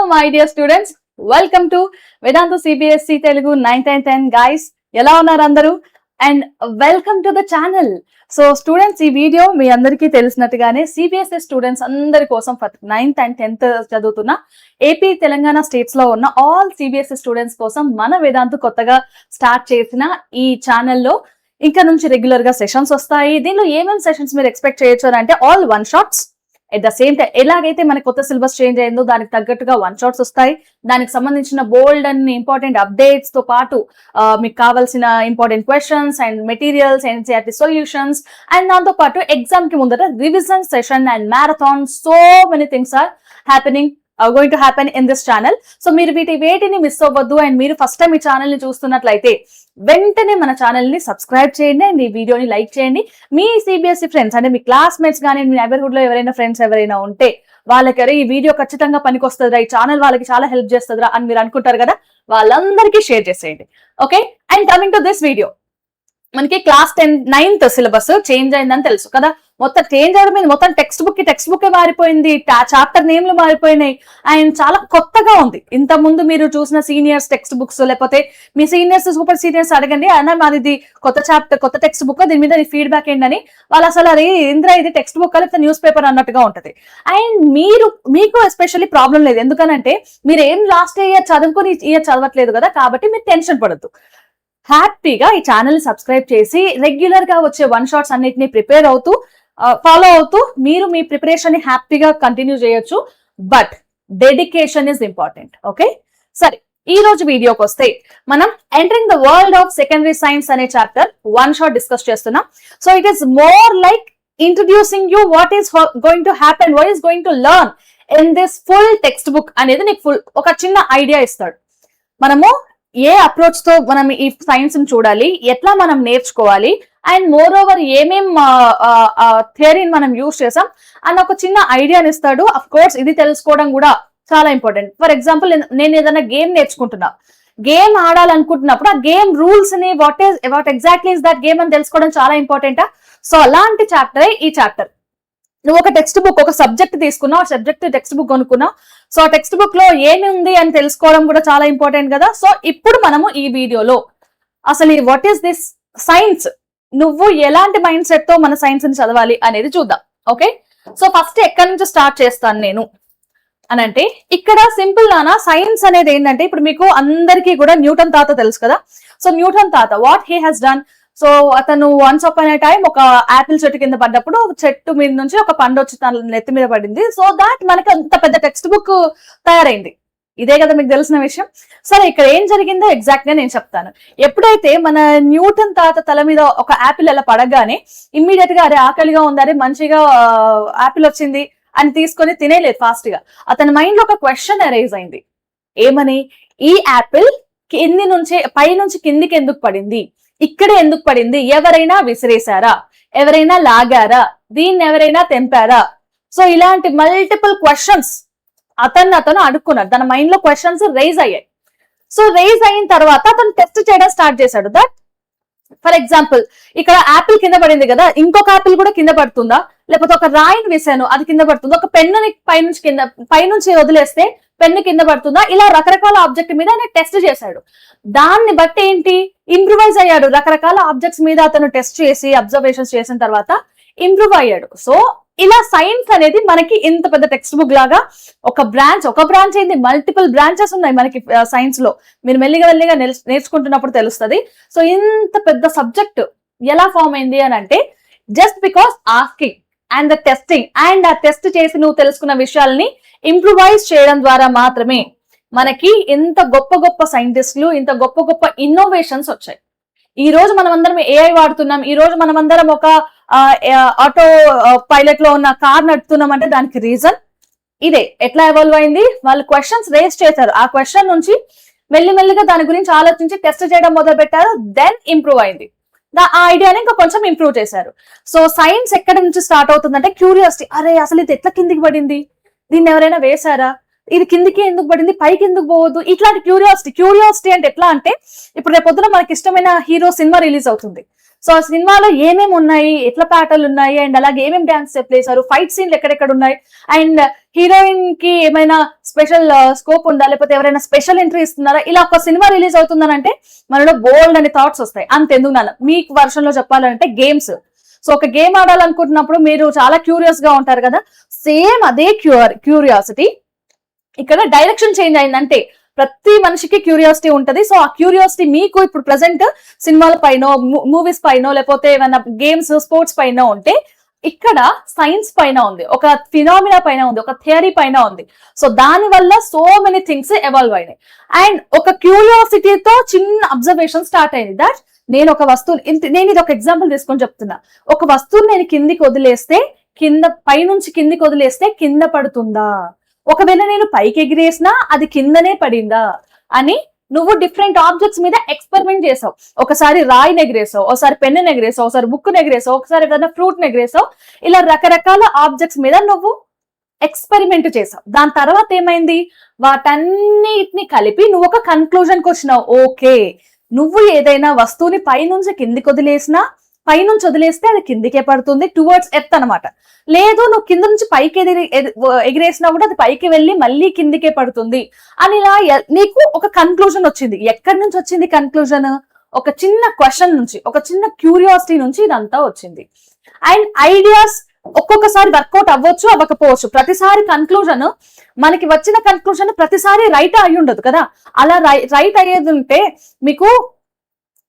my dear students, welcome to Vedantu CBSE Telugu 9th and 10 guys. ఎలా ఉన్నారు అందరూ? And welcome to the channel. So students, ఈ video మీ అందరికీ తెలిసినట్టుగానే CBSE students అందరి కోసం 9th and 10th చదువుతున్న ఏపీ తెలంగాణ స్టేట్స్ లో ఉన్న ఆల్ సిబిఎస్ఈ స్టూడెంట్స్ కోసం మన వేదాంతు కొత్తగా స్టార్ట్ చేసిన ఈ ఛానల్లో ఇంకా నుంచి రెగ్యులర్ గా సెషన్స్ వస్తాయి. దీనిలో ఏమేమి సెషన్స్ మీరు ఎక్స్పెక్ట్ చేయొచ్చు అని అంటే all one shots. At the same time ఎలాగైతే మన కొత్త సిలబస్ చేంజ్ అయిందో దానికి తగ్గట్టుగా వన్ షాట్స్ వస్తాయి. దానికి సంబంధించిన బోల్డ్ అండ్ ఇంపార్టెంట్ అప్డేట్స్ తో పాటు మీకు కావాల్సిన important questions and materials, NCERT solutions, and దాంతో పాటు ఎగ్జామ్ కి ముందర revision session and marathon. So many things are happening going to happen in this channel. So మీరు వేటిని మిస్ అవ్వద్దు. అండ్ మీరు ఫస్ట్ టైం ఈ ఛానల్ ని చూస్తున్నట్లయితే వెంటనే మన ఛానల్ ని సబ్స్క్రైబ్ చేయండి అండ్ ఈ వీడియోని లైక్ చేయండి. మీ సిబిఎస్ఈ ఫ్రెండ్స్ అంటే మీ క్లాస్మేట్స్ కానీ మీ నైబర్హుడ్ లో ఎవరైనా ఫ్రెండ్స్ ఎవరైనా ఉంటే వాళ్ళకి ఈ వీడియో ఖచ్చితంగా పనికొస్తుందిరా, ఈ ఛానల్ వాళ్ళకి చాలా హెల్ప్ చేస్తుందిరా అని మీరు అనుకుంటారు కదా, వాళ్ళందరికీ షేర్ చేసేయండి. Okay, and coming to this video, మనకి క్లాస్ 9th సిలబస్ చేంజ్ అయిందని తెలుసు కదా. మొత్తం చేంజ్ అవడం మొత్తం టెక్స్ట్ బుక్ మారిపోయింది, చాప్టర్ నేమ్లు మారిపోయినాయి అండ్ చాలా కొత్తగా ఉంది. ఇంత ముందు మీరు చూసిన సీనియర్స్ టెక్స్ట్ బుక్స్ లేకపోతే మీ సీనియర్స్ సూపర్ సీనియర్స్ అడగండి, అన్న మాది ఇది కొత్త చాప్టర్ కొత్త టెక్స్ట్ బుక్, దీని మీద ఫీడ్బ్యాక్ ఏంటని వాళ్ళు అసలు అది ఇంద్ర ఇది టెక్స్ట్ బుక్ లేకపోతే న్యూస్ పేపర్ అన్నట్టుగా ఉంటది. అండ్ మీకు ఎస్పెషల్లీ ప్రాబ్లం లేదు, ఎందుకనంటే మీరు ఏం లాస్ట్ ఇయర్ చదువుకుని ఇయర్ చదవట్లేదు కదా, కాబట్టి మీరు టెన్షన్ పడద్దు. హ్యాపీగా ఈ ఛానల్ సబ్స్క్రైబ్ చేసి రెగ్యులర్ గా వచ్చే వన్ షాట్స్ అన్నిటిని ప్రిపేర్ అవుతూ ఫాలో అవుతూ మీరు మీ ప్రిపరేషన్ ని హ్యాపీగా కంటిన్యూ చేయొచ్చు. But dedication is important. Okay, సరే ఈ రోజు వీడియోకి వస్తే మనం entering the world of secondary science అనే చాప్టర్ వన్ షాట్ డిస్కస్ చేస్తున్నాం. So it is more like introducing you what is going to happen, what is going to learn in this full text book అనేది నీకు full ఒక చిన్న idea ఇస్తాడు. మనము ఏ approach తో మనం ఈ సైన్స్ ని చూడాలి, ఎట్లా మనం నేర్చుకోవాలి, అండ్ మోర్ ఓవర్ ఏమేం థియరీని మనం యూజ్ చేసాం అని ఒక చిన్న ఐడియాని ఇస్తాడు. అఫ్ కోర్స్ ఇది తెలుసుకోవడం కూడా చాలా ఇంపార్టెంట్. ఫర్ ఎగ్జాంపుల్, నేను ఏదైనా గేమ్ నేర్చుకుంటున్నా, గేమ్ ఆడాలనుకుంటున్నప్పుడు ఆ గేమ్ రూల్స్ ని what exactly is that game అని తెలుసుకోవడం చాలా ఇంపార్టెంటా. సో అలాంటి చాప్టరే ఈ చాప్టర్. నువ్వు ఒక టెక్స్ట్ బుక్, ఒక సబ్జెక్ట్ తీసుకున్నావు, ఆ సబ్జెక్ట్ టెక్స్ట్ బుక్ కొనుక్కున్నావు. సో ఆ టెక్స్ట్ బుక్ లో ఏమి ఉంది అని తెలుసుకోవడం కూడా చాలా ఇంపార్టెంట్ కదా. సో ఇప్పుడు మనము ఈ వీడియోలో అసలు వాట్ ఈస్ దిస్ సైన్స్, నువ్వు ఎలాంటి మైండ్ సెట్ తో మన సైన్స్ ని చదవాలి అనేది చూద్దాం. ఓకే, సో ఫస్ట్ ఎక్కడి నుంచి స్టార్ట్ చేస్తాను నేను అనంటే, ఇక్కడ సింపుల్ నానా సైన్స్ అనేది ఏంటంటే, ఇప్పుడు మీకు అందరికీ కూడా న్యూటన్ తాత తెలుసు కదా. సో న్యూటన్ తాత what he has done, so అతను వన్స్ అపాన్ ఏ టైం ఒక యాపిల్ చెట్టు కింద పడ్డప్పుడు చెట్టు మీద నుంచి ఒక పండు వచ్చి తన నెత్తి మీద పడింది. సో దాట్ మనకి అంత పెద్ద టెక్స్ట్ బుక్ తయారైంది. ఇదే కదా మీకు తెలిసిన విషయం. సరే, ఇక్కడ ఏం జరిగిందో ఎగ్జాక్ట్ గా నేను చెప్తాను. ఎప్పుడైతే మన న్యూటన్ తాత తల మీద ఒక యాపిల్ ఎలా పడగానే ఇమ్మీడియట్ గా అరే ఆకలిగా ఉంది, అరే మంచిగా యాపిల్ వచ్చింది అని తీసుకొని తినేలేదు ఫాస్ట్ గా. అతని మైండ్ లో ఒక క్వశ్చన్ అరైజ్ అయింది. ఏమని, ఈ యాపిల్ కింది నుంచి పై నుంచి కిందికి ఎందుకు పడింది, ఇక్కడే ఎందుకు పడింది, ఎవరైనా విసిరేశారా, ఎవరైనా లాగారా, దీన్ని ఎవరైనా తెంపారా. సో ఇలాంటి మల్టిపుల్ క్వశ్చన్స్ అతను అడుక్కున్నాడు. తన మైండ్ లో క్వశ్చన్స్ రైజ్ అయ్యాయి. సో రైజ్ అయిన తర్వాత అతను టెస్ట్ చేయడం స్టార్ట్ చేశాడు. దట్ ఫర్ ఎగ్జాంపుల్, ఇక్కడ యాపిల్ కింద పడింది కదా, ఇంకొక యాపిల్ కూడా కింద పడుతుందా, లేకపోతే ఒక రాయిని వేసాను అది కింద పడుతుందా, ఒక పెన్నుని పైనుంచి వదిలేస్తే పెన్ను కింద పడుతుందా, ఇలా రకరకాల ఆబ్జెక్ట్ మీద ఆయన టెస్ట్ చేశాడు. దాన్ని బట్టి ఏంటి, ఇంప్రూవైజ్ అయ్యాడు. రకరకాల ఆబ్జెక్ట్స్ మీద అతను టెస్ట్ చేసి అబ్జర్వేషన్స్ చేసిన తర్వాత ఇంప్రూవ్ అయ్యాడు. సో ఇలా సైన్స్ అనేది మనకి ఇంత పెద్ద టెక్స్ట్ బుక్ లాగా ఒక బ్రాంచ్ అయింది, మల్టిపుల్ బ్రాంచెస్ ఉన్నాయి మనకి సైన్స్ లో. మీరు మెల్లిగా నేర్చుకుంటున్నప్పుడు తెలుస్తుంది. సో ఇంత పెద్ద సబ్జెక్ట్ ఎలా ఫామ్ అయింది అని అంటే, just because asking and the testing and ఆ టెస్ట్ చేసి నువ్వు తెలుసుకున్న విషయాల్ని ఇంప్రూవైజ్ చేయడం ద్వారా మాత్రమే మనకి ఇంత గొప్ప సైంటిస్టులు, ఇంత గొప్ప ఇన్నోవేషన్స్ వచ్చాయి. ఈ రోజు మనం అందరం ఏఐ వాడుతున్నాం, ఈ రోజు మనం అందరం ఒక ఆటో పైలట్ లో ఉన్న కార్ నడుపుతున్నాం అంటే దానికి రీజన్ ఇదే. ఎట్లా ఎవాల్వ్ అయింది, వాళ్ళు క్వశ్చన్స్ రేస్ చేశారు, ఆ క్వశ్చన్ నుంచి మెల్లిమెల్లిగా దాని గురించి ఆలోచించి టెస్ట్ చేయడం మొదలు పెట్టారు, దెన్ ఇంప్రూవ్ అయింది. ఆ ఐడియాని ఇంకా కొంచెం ఇంప్రూవ్ చేశారు. సో సైన్స్ ఎక్కడి నుంచి స్టార్ట్ అవుతుందంటే క్యూరియాసిటీ. అరే అసలు ఇది ఎట్లా కిందికి పడింది, దీన్ని ఎవరైనా వేశారా, ఇది కిందికి ఎందుకు పడింది, పైకి ఎందుకు పోవద్దు, ఇట్లాంటి క్యూరియాసిటీ అంటే ఎట్లా అంటే, ఇప్పుడు రేపొద్దున మనకి ఇష్టమైన హీరో సినిమా రిలీజ్ అవుతుంది. సో ఆ సినిమాలో ఏమేమి ఉన్నాయి, ఎట్లా పాటలు ఉన్నాయి, అండ్ అలాగే ఏమేమి డాన్స్ స్టెప్ వేశారు, ఫైట్ సీన్లు ఎక్కడెక్కడ ఉన్నాయి, అండ్ హీరోయిన్ కి ఏమైనా స్పెషల్ స్కోప్ ఉందా, లేకపోతే ఎవరైనా స్పెషల్ ఎంట్రీ ఇస్తున్నారా, ఇలా ఒక సినిమా రిలీజ్ అవుతుందనంటే మనలో బోల్డ్ అనే థాట్స్ వస్తాయి. అంతెందుకు నాన్న మీకు వర్షన్ లో చెప్పాలంటే గేమ్స్. సో ఒక గేమ్ ఆడాలనుకుంటున్నప్పుడు మీరు చాలా క్యూరియస్ గా ఉంటారు కదా, సేమ్ అదే క్యూరియాసిటీ ఇక్కడ డైరెక్షన్ చేంజ్ అయిందంటే ప్రతి మనిషికి క్యూరియాసిటీ ఉంటది. సో ఆ క్యూరియాసిటీ మీకు ఇప్పుడు ప్రెసెంట్ సినిమాల పైన, మూవీస్ పైన, లేకపోతే ఏమైనా గేమ్స్ స్పోర్ట్స్ పైన ఉంటే ఇక్కడ సైన్స్ పైన ఉంది, ఒక ఫినామినా పైన ఉంది, ఒక థియరీ పైన ఉంది. సో దాని వల్ల సో మెనీ థింగ్స్ ఎవాల్వ్ అయినాయి. అండ్ ఒక క్యూరియాసిటీతో చిన్న అబ్జర్వేషన్ స్టార్ట్ అయింది దట్ నేను ఒక వస్తువు, నేను ఇది ఒక ఎగ్జాంపుల్ తీసుకొని చెప్తున్నా, ఒక వస్తువుని నేను కిందికి వదిలేస్తే పైనుంచి కిందికి వదిలేస్తే కింద పడుతుందా, ఒకవేళ నేను పైకి ఎగిరేసినా అది కిందనే పడిందా అని నువ్వు డిఫరెంట్ ఆబ్జెక్ట్స్ మీద ఎక్స్పెరిమెంట్ చేసావు. ఒకసారి రాయిని ఎగిరేసావు, ఒకసారి పెన్నుని ఎగిరేసావు, ఒకసారి బుక్ని ఎగిరేసావు, ఒకసారి ఏదైనా ఫ్రూట్ని ఎగిరేసావు. ఇలా రకరకాల ఆబ్జెక్ట్స్ మీద నువ్వు ఎక్స్పెరిమెంట్ చేసావు. దాని తర్వాత ఏమైంది, వాటన్నిటిని కలిపి నువ్వు ఒక కన్క్లూజన్కి వచ్చినావు. ఓకే, నువ్వు ఏదైనా వస్తువుని పైనుంచి కిందికి వదిలేసినా, పైనుంచి వదిలేస్తే అది కిందికే పడుతుంది, టువర్డ్స్ ఎర్త్ అనమాట. లేదు నువ్వు కింద నుంచి పైకి ఎగిరేసినా కూడా అది పైకి వెళ్ళి మళ్ళీ కిందికే పడుతుంది అని ఇలా నీకు ఒక కన్క్లూజన్ వచ్చింది. ఎక్కడి నుంచి వచ్చింది కన్క్లూజన్? ఒక చిన్న క్వశ్చన్ నుంచి, ఒక చిన్న క్యూరియాసిటీ నుంచి ఇదంతా వచ్చింది. అండ్ ఐడియాస్ ఒక్కొక్కసారి వర్కౌట్ అవ్వచ్చు, అవ్వకపోవచ్చు. ప్రతిసారి కన్క్లూజన్, మనకి వచ్చిన కన్క్లూజన్ ప్రతిసారి రైట్ అయి ఉండదు కదా. అలా రైట్ అయ్యేది ఉంటే మీకు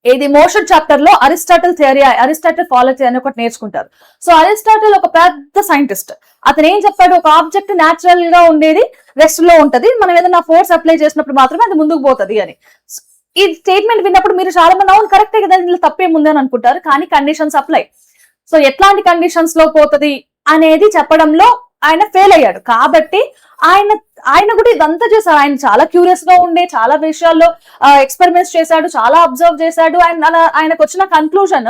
ఇది మోషన్ చాప్టర్ లో అరిస్టాటిల్ థియరీ, అరిస్టాటిల్ ఫాలసీ అని ఒకటి నేర్చుకుంటారు. సో అరిస్టాటిల్ ఒక పెద్ద సైంటిస్ట్. అతను ఏం చెప్పాడు, ఒక ఆబ్జెక్ట్ న్యాచురల్ గా ఉండేది రెస్ట్ లో ఉంటది, మనం ఏదైనా ఫోర్స్ అప్లై చేసినప్పుడు మాత్రమే అది ముందుకు పోతుంది అని. ఈ స్టేట్మెంట్ విన్నప్పుడు మీరు చాలా మంది అవును కరెక్టే కదా, ఇందులో తప్పేముంది అని అనుకుంటారు. కానీ కండిషన్స్ అప్లై. సో ఎట్లాంటి కండిషన్స్ లో పోతుంది అనేది చెప్పడంలో ఆయన ఫెయిల్ అయ్యాడు. కాబట్టి ఆయన కూడా ఇదంతా చేశారు. ఆయన చాలా క్యూరియస్ గా ఉండే, చాలా విషయాల్లో ఎక్స్పెరిమెంట్స్ చేశాడు, చాలా అబ్జర్వ్ చేశాడు. అండ్ అలా ఆయనకు వచ్చిన కన్క్లూజన్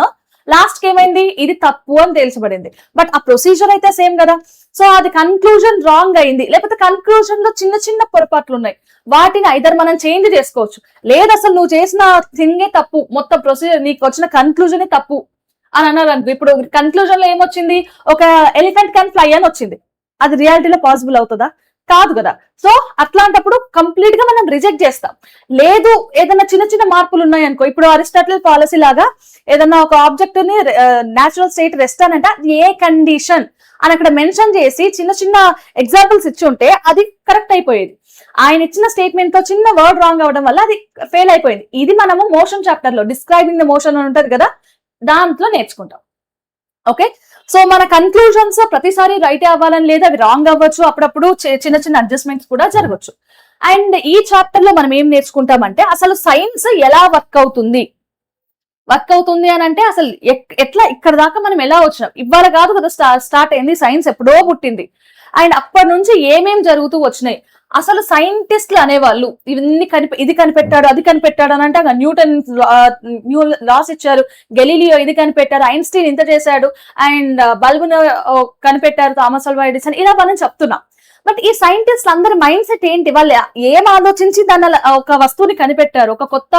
లాస్ట్ కి ఏమైంది, ఇది తప్పు అని తేల్చబడింది. బట్ ఆ ప్రొసీజర్ అయితే సేమ్ కదా. సో అది కన్క్లూజన్ రాంగ్ అయింది, లేకపోతే కన్క్లూజన్ లో చిన్న చిన్న పొరపాట్లు ఉన్నాయి, వాటిని ఐదర్ మనం చేంజ్ చేసుకోవచ్చు, లేదు అసలు నువ్వు చేసిన థింగే తప్పు, మొత్తం ప్రొసీజర్ నీకు వచ్చిన కన్క్లూజనే తప్పు అని అన్నారు అనుకో. ఇప్పుడు కన్క్లూజన్ లో ఏమొచ్చింది, ఒక ఎలిఫెంట్ క్యాన్ ఫ్లై అని వచ్చింది. అది రియాలిటీలో పాసిబుల్ అవుతుందా? కాదు కదా. సో అట్లాంటప్పుడు కంప్లీట్ గా మనం రిజెక్ట్ చేస్తాం. లేదు ఏదైనా చిన్న చిన్న మార్పులు ఉన్నాయి అనుకో, ఇప్పుడు అరిస్టాటిల్ పాలసీ లాగా ఏదైనా ఒక ఆబ్జెక్ట్ ని న్యాచురల్ స్టేట్ రెస్ట్ అని అంటే ఏ కండిషన్ అని అక్కడ మెన్షన్ చేసి చిన్న చిన్న ఎగ్జాంపుల్స్ ఇచ్చి ఉంటే అది కరెక్ట్ అయిపోయేది. ఆయన ఇచ్చిన స్టేట్మెంట్ తో చిన్న వర్డ్ రాంగ్ అవడం వల్ల అది ఫెయిల్ అయిపోయింది. ఇది మనము మోషన్ చాప్టర్ లో డిస్క్రైబింగ్ ద మోషన్ అని ఉంటది కదా, దాంట్లో నేర్చుకుంటాం. ఓకే, సో మన కన్క్లూజన్స్ ప్రతిసారి రైట్ అవ్వాలని లేదు, అవి రాంగ్ అవ్వచ్చు, అప్పుడప్పుడు చిన్న చిన్న అడ్జస్ట్మెంట్స్ కూడా జరగవచ్చు. అండ్ ఈ చాప్టర్ లో మనం ఏం నేర్చుకుంటామంటే అసలు సైన్స్ ఎలా వర్క్ అవుతుంది అని అంటే అసలు ఎట్లా ఇక్కడ దాకా మనం ఎలా వచ్చినాం. ఇవాళ కాదు కదా స్టార్ట్ అయింది, సైన్స్ ఎప్పుడో పుట్టింది. అండ్ అప్పటి నుంచి ఏమేం జరుగుతూ వచ్చినాయి. అసలు సైంటిస్టులు అనేవాళ్ళు ఇది కనిపెట్టాడు, అది కనిపెట్టాడు అని అంటే న్యూటన్ న్యూ లాస్ ఇచ్చారు, గెలీలియో ఇది కనిపెట్టారు, ఐన్స్టీన్ ఇంత చేశాడు, అండ్ బల్బును కనిపెట్టారు థామస్ ఆల్వా ఎడిసన్, ఇలా మనం చెప్తున్నాం. బట్ ఈ సైంటిస్ట్ అందరి మైండ్ సెట్ ఏంటి, వాళ్ళు ఏం ఆలోచించి దాన్ని ఒక వస్తువుని కనిపెట్టారు, ఒక కొత్త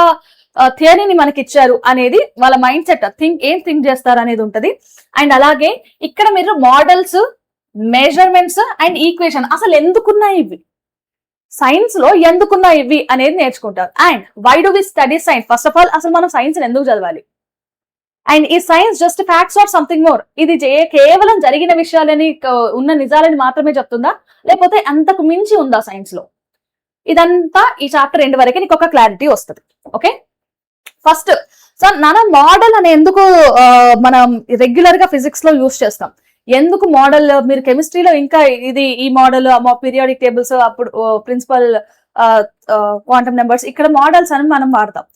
థియరీని మనకి ఇచ్చారు అనేది వాళ్ళ మైండ్ సెట్, ఏం థింక్ చేస్తారు అనేది ఉంటది. అండ్ అలాగే ఇక్కడ మీరు మోడల్స్, మెజర్మెంట్స్ అండ్ ఈక్వేషన్ అసలు ఎందుకున్నాయి ఇవి, సైన్స్ లో ఎందుకున్నాయి ఇవి అనేది నేర్చుకుంటారు. And why do we study science? First of all అసలు మనం సైన్స్ ఎందుకు చదవాలి, అండ్ ఈ science just facts or something more, ఇది కేవలం జరిగిన విషయాలని ఉన్న నిజాలని మాత్రమే చెప్తుందా, లేకపోతే అంతకు మించి ఉందా సైన్స్ లో? ఇదంతా ఈ చాప్టర్ 2 వరకు నీకు ఒక క్లారిటీ వస్తుంది. ఓకే, ఫస్ట్ సో నాన్న మోడల్ అని ఎందుకు మనం రెగ్యులర్ గా ఫిజిక్స్ లో యూజ్ చేస్తాం, ఎందుకు మోడల్? మీరు కెమిస్ట్రీలో ఇంకా ఈ మోడల్, పీరియాడిక్ టేబుల్స్, అప్పుడు ప్రిన్సిపల్ క్వాంటమ్ నెంబర్స్, ఇక్కడ మోడల్స్ అని మనం వాడతాం.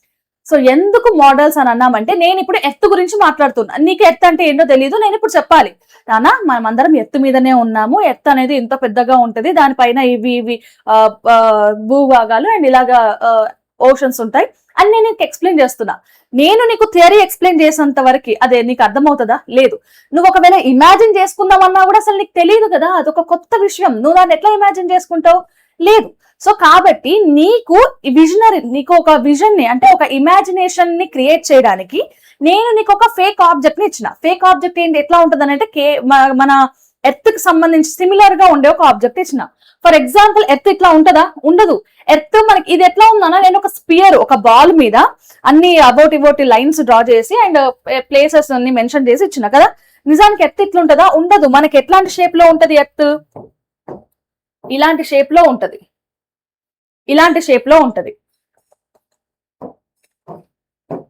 సో ఎందుకు మోడల్స్ అని అన్నామంటే, నేను ఇప్పుడు ఎర్త్ గురించి మాట్లాడుతున్నా, నీకు ఎర్త్ అంటే ఏంటో తెలియదు, నేను ఇప్పుడు చెప్పాలి నాన్న మనం అందరం ఎర్త్ మీదనే ఉన్నాము, ఎర్త్ అనేది ఇంత పెద్దగా ఉంటది, దానిపైన ఇవి భూభాగాలు అండ్ ఇలాగా ఓషన్స్ ఉంటాయి అని నేను నీకు ఎక్స్ప్లెయిన్ చేస్తున్నా. నేను నీకు థియరీ ఎక్స్ప్లెయిన్ చేసేంత వరకు అదే నీకు అర్థమవుతుందా? లేదు. నువ్వు ఒకవేళ ఇమాజిన్ చేసుకుందామన్నా కూడా అసలు నీకు తెలియదు కదా, అదొక కొత్త విషయం, నువ్వు దాన్ని ఎట్లా ఇమాజిన్ చేసుకుంటావు? లేదు. సో కాబట్టి నీకు నీకు ఒక విజన్ ని అంటే ఒక ఇమాజినేషన్ ని క్రియేట్ చేయడానికి నేను నీకు ఒక ఫేక్ ఆబ్జెక్ట్ ని ఇచ్చిన. ఫేక్ ఆబ్జెక్ట్ ఏంటి, ఎట్లా ఉంటుంది అంటే మన ఎర్త్ కి సంబంధించి సిమిలర్ గా ఉండే ఒక ఆబ్జెక్ట్ ఇచ్చిన. ఫర్ ఎగ్జాంపుల్ ఎర్త్ ఇట్లా ఉంటదా? ఉండదు. ఎర్త్ మనకి ఇది ఎట్లా ఉందన్నా, నేను ఒక స్పియర్, ఒక బాల్ మీద అన్ని అబౌట్ ఇవోటి లైన్స్ డ్రా చేసి అండ్ ప్లేసెస్ అన్ని మెన్షన్ చేసి ఇచ్చిన కదా. నిజానికి ఎర్త్ ఇట్లుంటదా? ఉండదు. మనకి ఎట్లాంటి షేప్ లో ఉంటది ఎర్త్? ఇలాంటి షేప్ లో ఉంటది, ఇలాంటి షేప్ లో ఉంటది.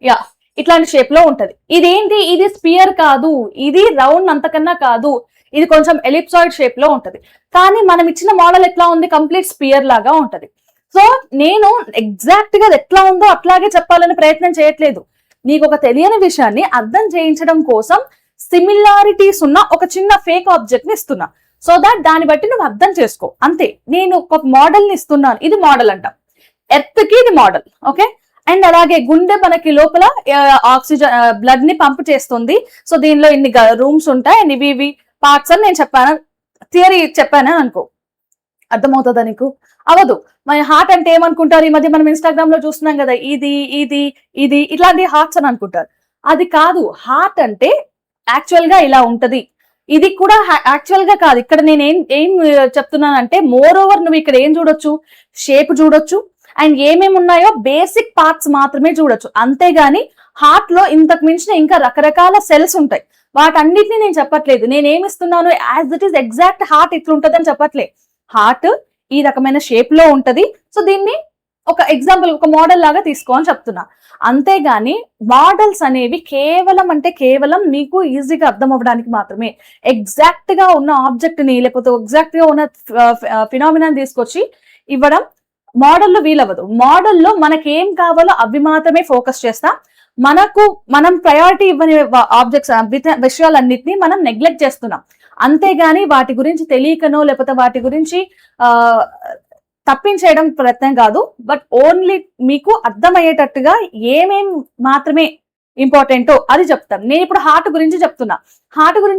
యా, ఇట్లాంటి షేప్ లో ఉంటది. ఇదేంటి? ఇది స్పియర్ కాదు, ఇది రౌండ్ అంతకన్నా కాదు, ఇది కొంచెం ఎలిప్సాయిడ్ షేప్ లో ఉంటది. కానీ మనం ఇచ్చిన మోడల్ ఎట్లా ఉంది? కంప్లీట్ స్పియర్ లాగా ఉంటది. సో నేను ఎగ్జాక్ట్ గా ఎట్లా ఉందో అట్లాగే చెప్పాలని ప్రయత్నం చేయట్లేదు. నీకు ఒక తెలియని విషయాన్ని అర్థం చేయించడం కోసం సిమిలారిటీస్ ఉన్న ఒక చిన్న ఫేక్ ఆబ్జెక్ట్ ని ఇస్తున్నా. సో దట్ దాన్ని బట్టి నువ్వు అర్థం చేసుకో, అంతే. నేను ఒక మోడల్ ని ఇస్తున్నాను, ఇది మోడల్ అంటాం. ఎర్త్ కి ఇది మోడల్, ఓకే. అండ్ అలాగే గుండె మనకి లోపల ఆక్సిజన్ బ్లడ్ ని పంప్ చేస్తుంది. సో దీనిలో ఇన్ని రూమ్స్ ఉంటాయి అండ్ ఇవి పార్ట్స్ అని నేను చెప్పాను, థియరీ చెప్పాను అనుకో. అర్థమవుతుందా నీకు? అవదు. మన హార్ట్ అంటే ఏమనుకుంటారు? ఈ మధ్య మనం ఇన్స్టాగ్రామ్ లో చూస్తున్నాం కదా, ఇది ఇది ఇది ఇట్లాంటి హార్ట్స్ అని అనుకుంటారు. అది కాదు. హార్ట్ అంటే యాక్చువల్ గా ఇలా ఉంటది. ఇది కూడా యాక్చువల్ గా కాదు. ఇక్కడ నేను ఏం చెప్తున్నానంటే, మోర్ ఓవర్ నువ్వు ఇక్కడ ఏం చూడొచ్చు? షేప్ చూడొచ్చు అండ్ ఏమేమి ఉన్నాయో బేసిక్ పార్ట్స్ మాత్రమే చూడొచ్చు. అంతేగాని హార్ట్ లో ఇంతకు మించిన ఇంకా రకరకాల సెల్స్ ఉంటాయి. వాటన్నిటిని నేను చెప్పట్లేదు. నేనేమి ఇస్తున్నాను, as it is exact heart ఇట్లుంటది అని చెప్పట్లే. హార్ట్ ఈ రకమైన షేప్ లో ఉంటది. సో దీన్ని ఒక ఎగ్జాంపుల్, ఒక మోడల్ లాగా తీసుకో అని చెప్తున్నా. అంతేగాని మోడల్స్ అనేవి కేవలం మీకు ఈజీగా అర్థం అవ్వడానికి మాత్రమే. ఎగ్జాక్ట్ గా ఉన్న ఆబ్జెక్ట్ ని లేకపోతే ఎగ్జాక్ట్ గా ఉన్న ఫినామినాని తీసుకొచ్చి ఇవ్వడం మోడల్లో వీలవ్వదు. మోడల్లో మనకి ఏం కావాలో అవి మాత్రమే ఫోకస్ చేస్తాం. మనం ప్రయారిటీ ఇవ్వని ఆబ్జెక్ట్స్ విషయాలన్నిటినీ మనం నెగ్లెక్ట్ చేస్తున్నాం. అంతేగాని వాటి గురించి తెలియకనో లేకపోతే వాటి గురించి తప్పించేయడం ప్రయత్నం కాదు. బట్ ఓన్లీ మీకు అర్థమయ్యేటట్టుగా ఏమేం మాత్రమే ఇంపార్టెంటో అది చెప్తాను. నేను ఇప్పుడు హార్ట్ గురించి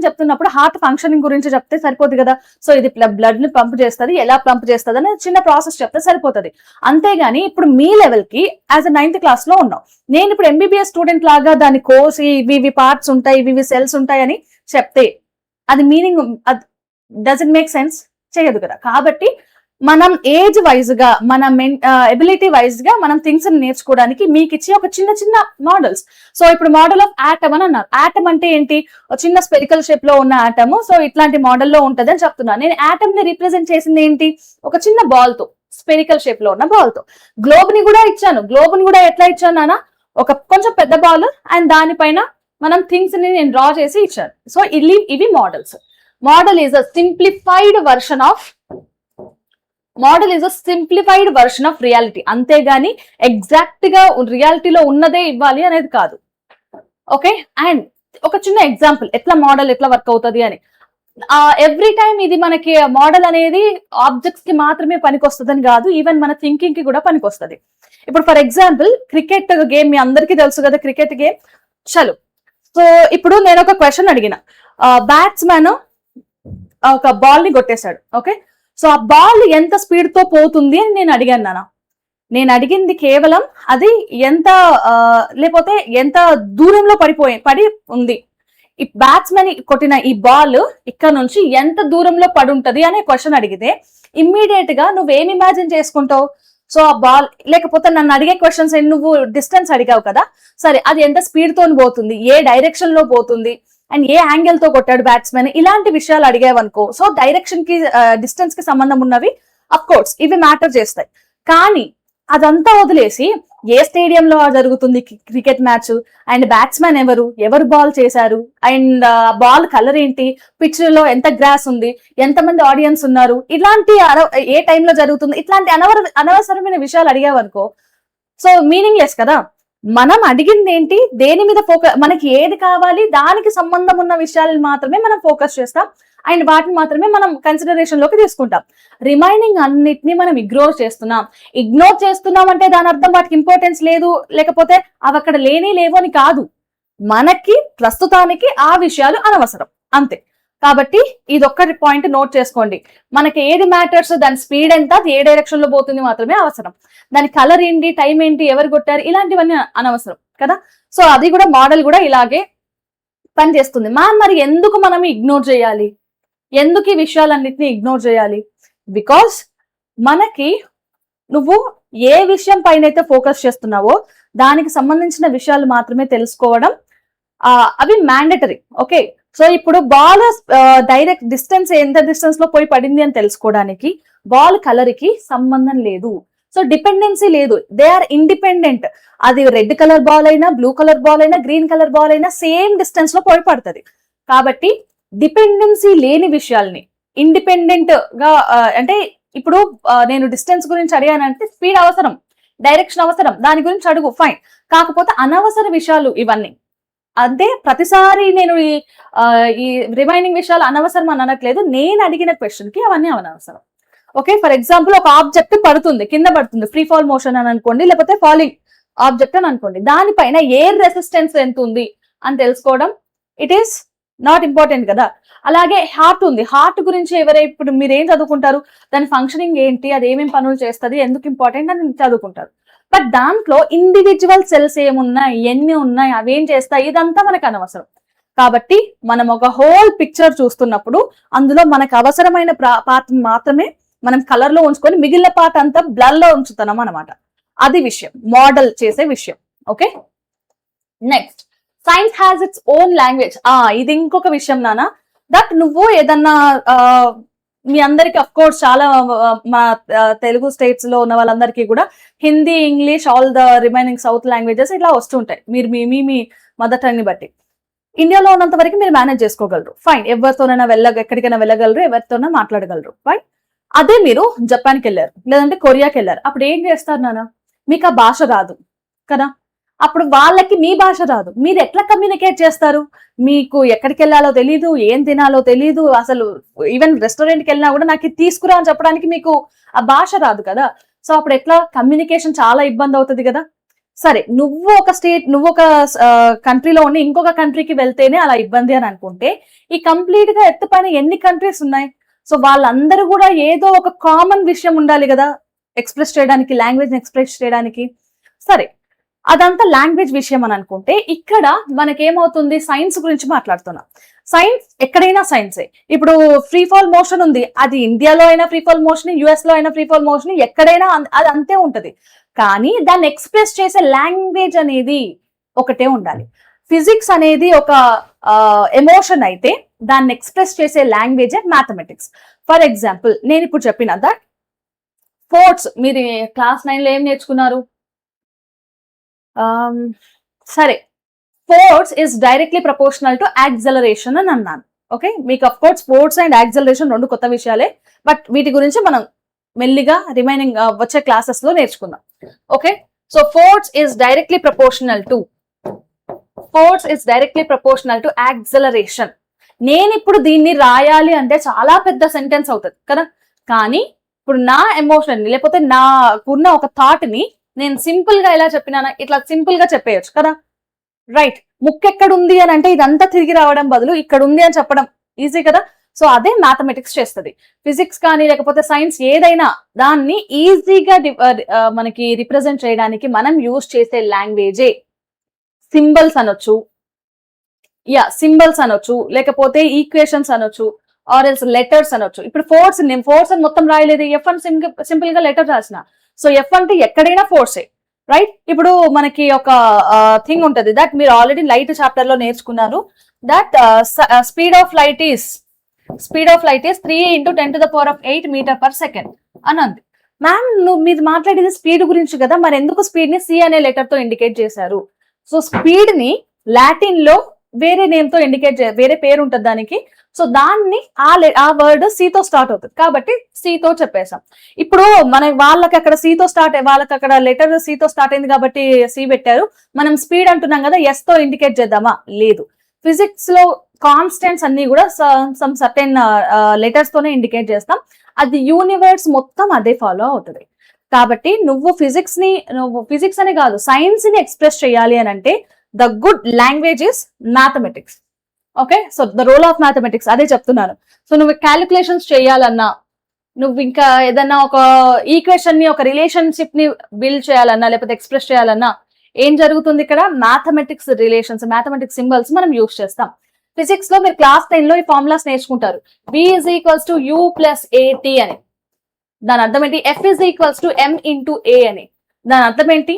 చెప్తున్నప్పుడు హార్ట్ ఫంక్షనింగ్ గురించి చెప్తే సరిపోతుంది కదా. సో ఇది బ్లడ్ ని పంప్ చేస్తుంది, ఎలా పంప్ చేస్తుంది అని చిన్న ప్రాసెస్ చెప్తే సరిపోతుంది. అంతేగాని ఇప్పుడు మీ లెవెల్ కి యాజ్ అ 9th క్లాస్ లో ఉన్నాం, నేను ఇప్పుడు MBBS స్టూడెంట్ లాగా దాన్ని కోసి ఇవి పార్ట్స్ ఉంటాయి, ఇవి సెల్స్ ఉంటాయి అని చెప్తే అది మీనింగ్ డజంట్ మేక్ సెన్స్ చేయదు కదా. కాబట్టి మనం ఏజ్ వైజ్ గా మన ఎబిలిటీ వైజ్ గా మనం థింగ్స్ నేర్చుకోవడానికి మీకు ఇచ్చే ఒక చిన్న మోడల్స్. సో ఇప్పుడు మోడల్ ఆఫ్ ఆటమ్ అని అన్నారు. ఆటమ్ అంటే ఏంటి? ఒక చిన్న స్పెరికల్ షేప్ లో ఉన్న ఆటమ్. సో ఇట్లాంటి మోడల్లో ఉంటది అని చెప్తున్నాను. నేను ఆటమ్ ని రిప్రజెంట్ చేసింది ఏంటి? ఒక చిన్న బాల్ తో, స్పెరికల్ షేప్ లో ఉన్న బాల్ తో. గ్లోబ్ ని కూడా ఇచ్చాను. గ్లోబ్ ని కూడా ఎట్లా ఇచ్చాను నాన్న? ఒక కొంచెం పెద్ద బాల్ అండ్ దానిపైన మనం థింగ్స్ ని నేను డ్రా చేసి ఇచ్చాను. సో ఇవి models. Model is a simplified version of reality. అంతేగాని ఎగ్జాక్ట్ గా రియాలిటీలో ఉన్నదే ఇవ్వాలి అనేది కాదు. ఓకే. అండ్ ఒక చిన్న ఎగ్జాంపుల్, మోడల్ ఎట్లా వర్క్ అవుతుంది అని. ఎవ్రీ టైం ఇది మనకి మోడల్ అనేది ఆబ్జెక్ట్స్ కి మాత్రమే పనికొస్తుందని కాదు, ఈవెన్ మన థింకింగ్ కి కూడా పనికొస్తుంది. ఇప్పుడు ఫర్ ఎగ్జాంపుల్ క్రికెట్ గేమ్ మీ అందరికీ తెలుసు కదా, క్రికెట్ గేమ్. చలో, సో ఇప్పుడు నేను ఒక క్వశ్చన్ అడిగిన, బ్యాట్స్మెన్ ఒక బాల్ ని కొట్టేశాడు. ఓకే. సో ఆ బాల్ ఎంత స్పీడ్ తో పోతుంది అని నేను అడిగాను నాన్న. నేను అడిగింది కేవలం అది ఎంత లేకపోతే ఎంత దూరంలో పడి ఉంది. ఈ బ్యాట్స్మెన్ కొట్టిన ఈ బాల్ ఇక్కడ నుంచి ఎంత దూరంలో పడి ఉంటది అనే క్వశ్చన్ అడిగితే ఇమ్మీడియట్ గా నువ్వేం ఇమాజిన్ చేసుకుంటావు? సో ఆ బాల్, లేకపోతే నన్ను అడిగే క్వశ్చన్స్ నువ్వు డిస్టెన్స్ అడిగావు కదా, సరే అది ఎంత స్పీడ్ తో పోతుంది, ఏ డైరెక్షన్ లో పోతుంది అండ్ ఏ యాంగిల్ తో కొట్టాడు బ్యాట్స్మెన్, ఇలాంటి విషయాలు అడిగావనుకో. సో డైరెక్షన్ కి డిస్టెన్స్ కి సంబంధం ఉన్నవి అఫ్ కోర్స్ ఇవి మ్యాటర్ చేస్తాయి. కానీ అదంతా వదిలేసి ఏ స్టేడియంలో జరుగుతుంది క్రికెట్ మ్యాచ్ అండ్ బ్యాట్స్మెన్ ఎవరు బాల్ చేశారు అండ్ బాల్ కలర్ ఏంటి, పిచ్ లో ఎంత గ్రాస్ ఉంది, ఎంతమంది ఆడియన్స్ ఉన్నారు, ఇలాంటి ఏ టైంలో జరుగుతుంది, ఇట్లాంటి అనవసరమైన విషయాలు అడిగావనుకో సో మీనింగ్ లెస్ కదా. మనం అడిగింది ఏంటి, దేని మీద ఫోకస్, మనకి ఏది కావాలి దానికి సంబంధం ఉన్న విషయాలను మాత్రమే మనం ఫోకస్ చేస్తాం అండ్ వాటిని మాత్రమే మనం కన్సిడరేషన్ లోకి తీసుకుంటాం. రిమైనింగ్ అన్నిటిని మనం ఇగ్నోర్ చేస్తున్నాం అంటే దాని అర్థం వాటికి ఇంపార్టెన్స్ లేదు, లేకపోతే అవి అక్కడ లేవు అని కాదు. మనకి ప్రస్తుతానికి ఆ విషయాలు అనవసరం అంతే. కాబట్టి ఇది ఒక్కటి పాయింట్ నోట్ చేసుకోండి. మనకి ఏది మ్యాటర్స్, దాని స్పీడ్ ఎంత, అది ఏ డైరెక్షన్ లో పోతుంది మాత్రమే అవసరం. దాని కలర్ ఏంటి, టైం ఏంటి, ఎవరు కొట్టారు, ఇలాంటివన్నీ అనవసరం కదా. సో అది కూడా మోడల్ కూడా ఇలాగే పనిచేస్తుంది. మరి ఎందుకు మనం ఇగ్నోర్ చేయాలి, ఎందుకు ఈ విషయాలన్నిటిని ఇగ్నోర్ చేయాలి? బికాస్ మనకి నువ్వు ఏ విషయం పైన అయితే ఫోకస్ చేస్తున్నావో దానికి సంబంధించిన విషయాలు మాత్రమే తెలుసుకోవడం అవి మ్యాండేటరీ. ఓకే, సో ఇప్పుడు బాల్ డైరెక్ట్ డిస్టెన్స్ ఎంత డిస్టెన్స్ లో పోయి పడింది అని తెలుసుకోవడానికి బాల్ కలర్ కి సంబంధం లేదు. సో డిపెండెన్సీ లేదు, దే ఆర్ ఇండిపెండెంట్. అది రెడ్ కలర్ బాల్ అయినా, బ్లూ కలర్ బాల్ అయినా, గ్రీన్ కలర్ బాల్ అయినా సేమ్ డిస్టెన్స్ లో పోయి పడుతుంది. కాబట్టి డిపెండెన్సీ లేని విషయాల్ని ఇండిపెండెంట్ గా అంటే ఇప్పుడు నేను డిస్టెన్స్ గురించి అడిగానంటే స్పీడ్ అవసరం, డైరెక్షన్ అవసరం, దాని గురించి అడుగు, ఫైన్. కాకపోతే అనవసర విషయాలు ఇవన్నీ. అంటే ప్రతిసారి నేను ఈ రిమైనింగ్ విషయాలు అనవసరం అని అనట్లేదు, నేను అడిగిన క్వశ్చన్ కి అవన్నీ అనవసరం. ఓకే, ఫర్ ఎగ్జాంపుల్ ఒక ఆబ్జెక్ట్ పడుతుంది, కింద పడుతుంది, ఫ్రీ ఫాల్ మోషన్ అని అనుకోండి, లేకపోతే ఫాలింగ్ ఆబ్జెక్ట్ అని అనుకోండి, దానిపైన ఎయిర్ రెసిస్టెన్స్ ఎంత ఉంది అని తెలుసుకోవడం ఇట్ ఈస్ నాట్ ఇంపార్టెంట్ కదా. అలాగే హార్ట్ ఉంది, హార్ట్ గురించి ఇప్పుడు మీరు ఏం చదువుకుంటారు, దాని ఫంక్షనింగ్ ఏంటి, అది ఏమేమి పనులు చేస్తుంది, ఎందుకు ఇంపార్టెంట్ అని చదువుకుంటారు. బట్ దాంట్లో ఇండివిజువల్ సెల్స్ ఏమున్నాయి, ఎన్ని ఉన్నాయి, అవేం చేస్తాయి, ఇదంతా మనకు అనవసరం. కాబట్టి మనం ఒక హోల్ పిక్చర్ చూస్తున్నప్పుడు అందులో మనకు అవసరమైన పార్ట్ మాత్రమే మనం కలర్ లో ఉంచుకొని మిగిలిన పార్ట్ అంతా బ్లర్ లో ఉంచుతున్నాం అనమాట. అది విషయం, మోడల్ చేసే విషయం. Okay, next science has its own language. ఇది ఇంకొక విషయం నానా, దట్ నువ్వు ఏదన్నా మీ అందరికి అఫ్ కోర్స్ చాలా మా తెలుగు స్టేట్స్ లో ఉన్న వాళ్ళందరికీ కూడా Hindi, English, all the remaining south languages ఇట్లా వస్తుంటాయి. మీరు మీ మదర్ టంగ్ ని బట్టి ఇండియాలో ఉన్నంత వరకు మీరు మేనేజ్ చేసుకోగలరు, ఫైన్. ఎవరితోనైనా ఎక్కడికైనా వెళ్ళగలరు, ఎవరితోనైనా మాట్లాడగలరు, ఫైన్. అదే మీరు జపాన్కి వెళ్ళారు, లేదంటే కొరియాకి వెళ్ళారు, అప్పుడు ఏం చేస్తారు నాన్న? మీకు ఆ భాష రాదు కదా, అప్పుడు వాళ్ళకి మీ భాష రాదు, మీరు ఎట్లా కమ్యూనికేట్ చేస్తారు? మీకు ఎక్కడికి వెళ్ళాలో తెలీదు, ఏం తినాలో తెలీదు, అసలు ఈవెన్ రెస్టారెంట్కి వెళ్ళినా కూడా నాకు ఇది తీసుకురా అని చెప్పడానికి మీకు ఆ భాష రాదు కదా. సో అప్పుడు ఎట్లా కమ్యూనికేషన్ చాలా ఇబ్బంది అవుతుంది కదా. సరే, నువ్వు ఒక కంట్రీలో ఉండి ఇంకొక కంట్రీకి వెళ్తేనే అలా ఇబ్బంది అని అనుకుంటే, ఈ కంప్లీట్ గా ఎత్తుపైన ఎన్ని కంట్రీస్ ఉన్నాయి? సో వాళ్ళందరూ కూడా ఏదో ఒక కామన్ విషయం ఉండాలి కదా ఎక్స్ప్రెస్ చేయడానికి, లాంగ్వేజ్ ఎక్స్ప్రెస్ చేయడానికి. సరే, అదంతా లాంగ్వేజ్ విషయం అని అనుకుంటే, ఇక్కడ మనకేమవుతుంది, సైన్స్ గురించి మాట్లాడుతున్నాం. సైన్స్ ఎక్కడైనా సైన్సే. ఇప్పుడు ఫ్రీ ఫాల్ మోషన్ ఉంది, అది ఇండియాలో అయినా ఫ్రీ ఫాల్ మోషన్, యుఎస్ లో అయినా ఫ్రీ ఫాల్ మోషన్, ఎక్కడైనా అది అంతే ఉంటది. కానీ దాన్ని ఎక్స్ప్రెస్ చేసే లాంగ్వేజ్ అనేది ఒకటే ఉండాలి. ఫిజిక్స్ అనేది ఒక ఎమోషన్ అయితే దాన్ని ఎక్స్ప్రెస్ చేసే లాంగ్వేజ్ మ్యాథమెటిక్స్. ఫర్ ఎగ్జాంపుల్, నేను ఇప్పుడు చెప్పిన దట్ ఫోర్స్, మీరు క్లాస్ 9 లో ఏం నేర్చుకున్నారు? సరే, force is directly proportional to acceleration అని అన్నాను. ఓకే, మీకు of course force and acceleration రెండు కొత్త విషయాలే, బట్ వీటి గురించి మనం మెల్లిగా రిమైనింగ్ వచ్చే క్లాసెస్ లో నేర్చుకుందాం. Okay, so force is directly proportional to acceleration. నేను ఇప్పుడు దీన్ని రాయాలి అంటే చాలా పెద్ద సెంటెన్స్ అవుతుంది కదా, కానీ ఇప్పుడు నా ఎమోషన్ లేకపోతే నాకున్న ఒక థాట్ ని నేను సింపుల్ గా ఎలా చెప్పినా, ఇట్లా సింపుల్ గా చెప్పేయచ్చు కదా, రైట్. ముక్కు ఎక్కడుంది అని అంటే ఇదంతా తిరిగి రావడం బదులు ఇక్కడ ఉంది అని చెప్పడం ఈజీ కదా. సో అదే మ్యాథమెటిక్స్ చేస్తుంది. ఫిజిక్స్ కానీ లేకపోతే సైన్స్ ఏదైనా దాన్ని ఈజీగా మనకి రిప్రజెంట్ చేయడానికి మనం యూజ్ చేసే లాంగ్వేజే సింబల్స్ అనొచ్చు, లేకపోతే ఈక్వేషన్స్ అనొచ్చు, ఆర్ ఎల్స్ లెటర్స్ అనొచ్చు. ఇప్పుడు ఫోర్స్ అని మొత్తం రాయలేదు, ఎఫ్ అని సింపుల్ గా లెటర్ రాసిన. సో ఎఫ్ అంటే ఎక్కడైనా ఫోర్సే, రైట్. ఇప్పుడు మనకి ఒక థింగ్ ఉంటది దట్ మీరు ఆల్రెడీ లైట్ చాప్టర్ లో నేర్చుకున్నారు, that speed of light is 3 × 10⁸ మీటర్/సెకండ్ అని అంది. మ్యామ్, మీరు మాట్లాడేది స్పీడ్ గురించి కదా, మరి ఎందుకు స్పీడ్ ని సి అనే లెటర్ తో ఇండికేట్ చేశారు? సో స్పీడ్ ని లాటిన్ లో వేరే నేమ్ తో ఇండికేట్ వేరే పేరు ఉంటుంది దానికి. సో దాన్ని ఆ వర్డ్ తో స్టార్ట్ అవుతుంది కాబట్టి తో చెప్పేసాం. ఇప్పుడు వాళ్ళకి అక్కడ లెటర్ తో స్టార్ట్ అయింది కాబట్టి సి పెట్టారు. మనం స్పీడ్ అంటున్నాం కదా, ఎస్ తో ఇండికేట్ చేద్దామా? లేదు. ఫిజిక్స్ లో కాన్స్టెంట్స్ అన్ని కూడా సమ్ సర్టెన్ లెటర్స్ తోనే ఇండికేట్ చేస్తాం. అది యూనివర్స్ మొత్తం అదే ఫాలో అవుతుంది. కాబట్టి నువ్వు ఫిజిక్స్ అనే కాదు, సైన్స్ ని ఎక్స్ప్రెస్ చేయాలి అని అంటే the good language is mathematics. Okay, so the role of mathematics అదే చెప్తున్నాను. సో నువ్వు క్యాలిక్యులేషన్స్ చేయాలన్నా, నువ్వు ఇంకా ఏదన్నా ఒక ఈక్వేషన్ ని, ఒక రిలేషన్షిప్ ని బిల్డ్ చేయాలన్నా, లేకపోతే ఎక్స్ప్రెస్ చేయాలన్నా ఏం జరుగుతుంది ఇక్కడ? మ్యాథమెటిక్స్ రిలేషన్స్, మ్యాథమెటిక్స్ సింబల్స్ మనం యూస్ చేస్తాం. ఫిజిక్స్ లో మీరు క్లాస్ 10 లో ఈ ఫార్ములాస్ నేర్చుకుంటారు. B is equals to U plus AT అని. దాని అర్థం ఏంటి? F is equals to M into A అని. దాని అర్థం ఏంటి?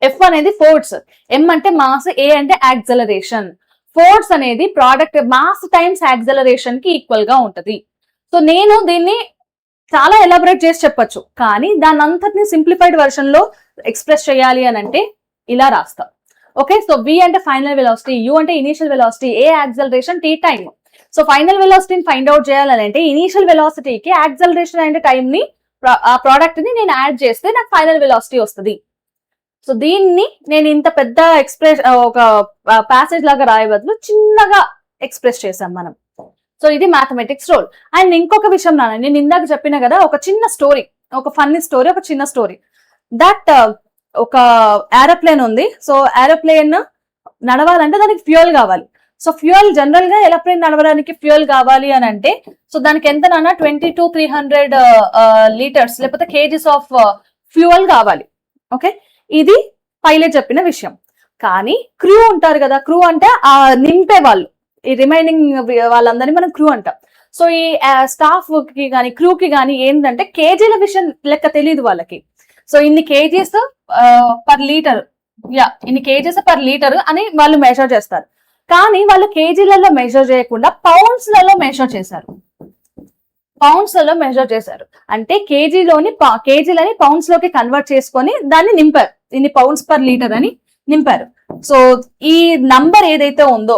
F అనేది ఫోర్స్, M అంటే మాస్, A అంటే యాక్సలరేషన్. ఫోర్స్ అనేది ప్రోడక్ట్ మాస్ టైమ్స్ యాక్సలరేషన్ కి ఈక్వల్ గా ఉంటది. సో నేను దీన్ని చాలా ఎలాబరేట్ చేసి చెప్పొచ్చు, కానీ దాని అంతటిని సింప్లిఫైడ్ వర్షన్ లో ఎక్స్ప్రెస్ చేయాలి అని అంటే ఇలా రాస్తాం. ఓకే, సో V అంటే ఫైనల్ వెలాసిటీ, U అంటే initial velocity, A acceleration, T time. So final వెలాసిటీని ఫైండ్ అవుట్ చేయాలని అంటే ఇనిషియల్ వెలాసిటీకి యాక్సలరేషన్ అంటే టైం ని, ఆ ప్రోడక్ట్ ని నేను యాడ్ చేస్తే నాకు ఫైనల్ వెలాసిటీ వస్తుంది. సో దీన్ని నేను ఇంత పెద్ద ఎక్స్ప్రెస్ ఒక ప్యాసేజ్ లాగా రాయ బదులు చిన్నగా ఎక్స్ప్రెస్ చేశాం మనం. సో ఇది మ్యాథమెటిక్స్ రోల్. అండ్ ఇంకొక విషయం నేను ఇందాక చెప్పిన కదా, ఒక చిన్న స్టోరీ, ఒక ఫన్నీ స్టోరీ, ఒక చిన్న స్టోరీ. దట్ ఒక ఏరోప్లేన్ ఉంది. సో ఏరోప్లేన్ నడవాలంటే దానికి ఫ్యూయల్ కావాలి. సో ఫ్యూయల్ జనరల్ గా ఏరోప్లేన్ నడవడానికి ఫ్యూయల్ కావాలి అని అంటే, సో దానికి ఎంత 20 to 300 లీటర్స్ లేకపోతే కేజీస్ ఆఫ్ ఫ్యూయల్ కావాలి. ఓకే, ఇది పైలట్ చెప్పిన విషయం. కానీ క్రూ ఉంటారు కదా, క్రూ అంటే ఆ నింపే వాళ్ళు, ఈ రిమైనింగ్ వాళ్ళందరినీ మనం క్రూ అంటాం. సో ఈ స్టాఫ్ కి కానీ క్రూ కి కానీ ఏంటంటే కేజీల విషయం లెక్క తెలియదు వాళ్ళకి. సో ఇన్ని కేజీస్ పర్ లీటర్, ఇన్ని కేజీస్ పర్ లీటర్ అని వాళ్ళు మెజర్ చేస్తారు. కానీ వాళ్ళు కేజీలలో మెజర్ చేయకుండా పౌండ్స్ లలో మెజర్ చేశారు. పౌండ్స్ లలో మెజర్ చేశారు అంటే కేజీలని పౌండ్స్ లోకి కన్వర్ట్ చేసుకొని దాన్ని నింపారు. ఇన్ని పౌండ్స్ పర్ లీటర్ అని నింపారు. సో ఈ నంబర్ ఏదైతే ఉందో,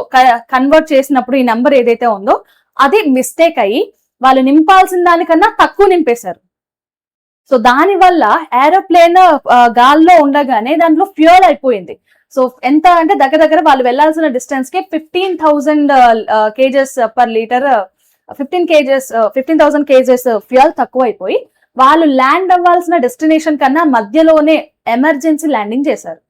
కన్వర్ట్ చేసినప్పుడు ఈ నంబర్ ఏదైతే ఉందో అది మిస్టేక్ అయ్యి వాళ్ళు నింపాల్సిన దానికన్నా తక్కువ నింపేశారు. సో దాని వల్ల ఏరోప్లేన్ గాల్లో ఉండగానే దాంట్లో ఫ్యూయల్ అయిపోయింది. సో ఎంత అంటే దగ్గర వాళ్ళు వెళ్లాల్సిన డిస్టెన్స్ కి 15,000 kgs per litre, 15,000 kgs fuel తక్కువ అయిపోయి వాళ్ళు ల్యాండ్ అవ్వాల్సిన డెస్టినేషన్ కన్నా మధ్యలోనే ఎమర్జెన్సీ ల్యాండింగ్ చేశారు.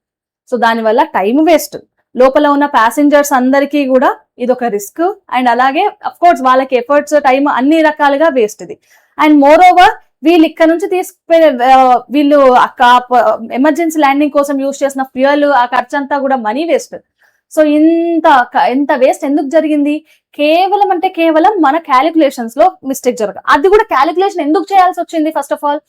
సో దానివల్ల టైం వేస్ట్, లోపల ఉన్న ప్యాసింజర్స్ అందరికీ కూడా ఇదొక రిస్క్. అండ్ అలాగే అఫ్ కోర్స్ వాళ్ళకి ఎఫర్ట్స్, టైం అన్ని రకాలుగా వేస్ట్ ఇది. అండ్ మోర్ ఓవర్ వీళ్ళు ఇక్కడ నుంచి తీసుకుపోయి వీళ్ళు ఎమర్జెన్సీ ల్యాండింగ్ కోసం యూజ్ చేసిన ఫ్యూయల్, ఆ ఖర్చు అంతా కూడా మనీ వేస్ట్. సో ఇంత వేస్ట్ ఎందుకు జరిగింది? కేవలం మన క్యాలిక్యులేషన్స్ లో మిస్టేక్ జరగదు. అది కూడా క్యాలిక్యులేషన్ ఎందుకు చేయాల్సి వచ్చింది? ఫస్ట్ ఆఫ్ ఆల్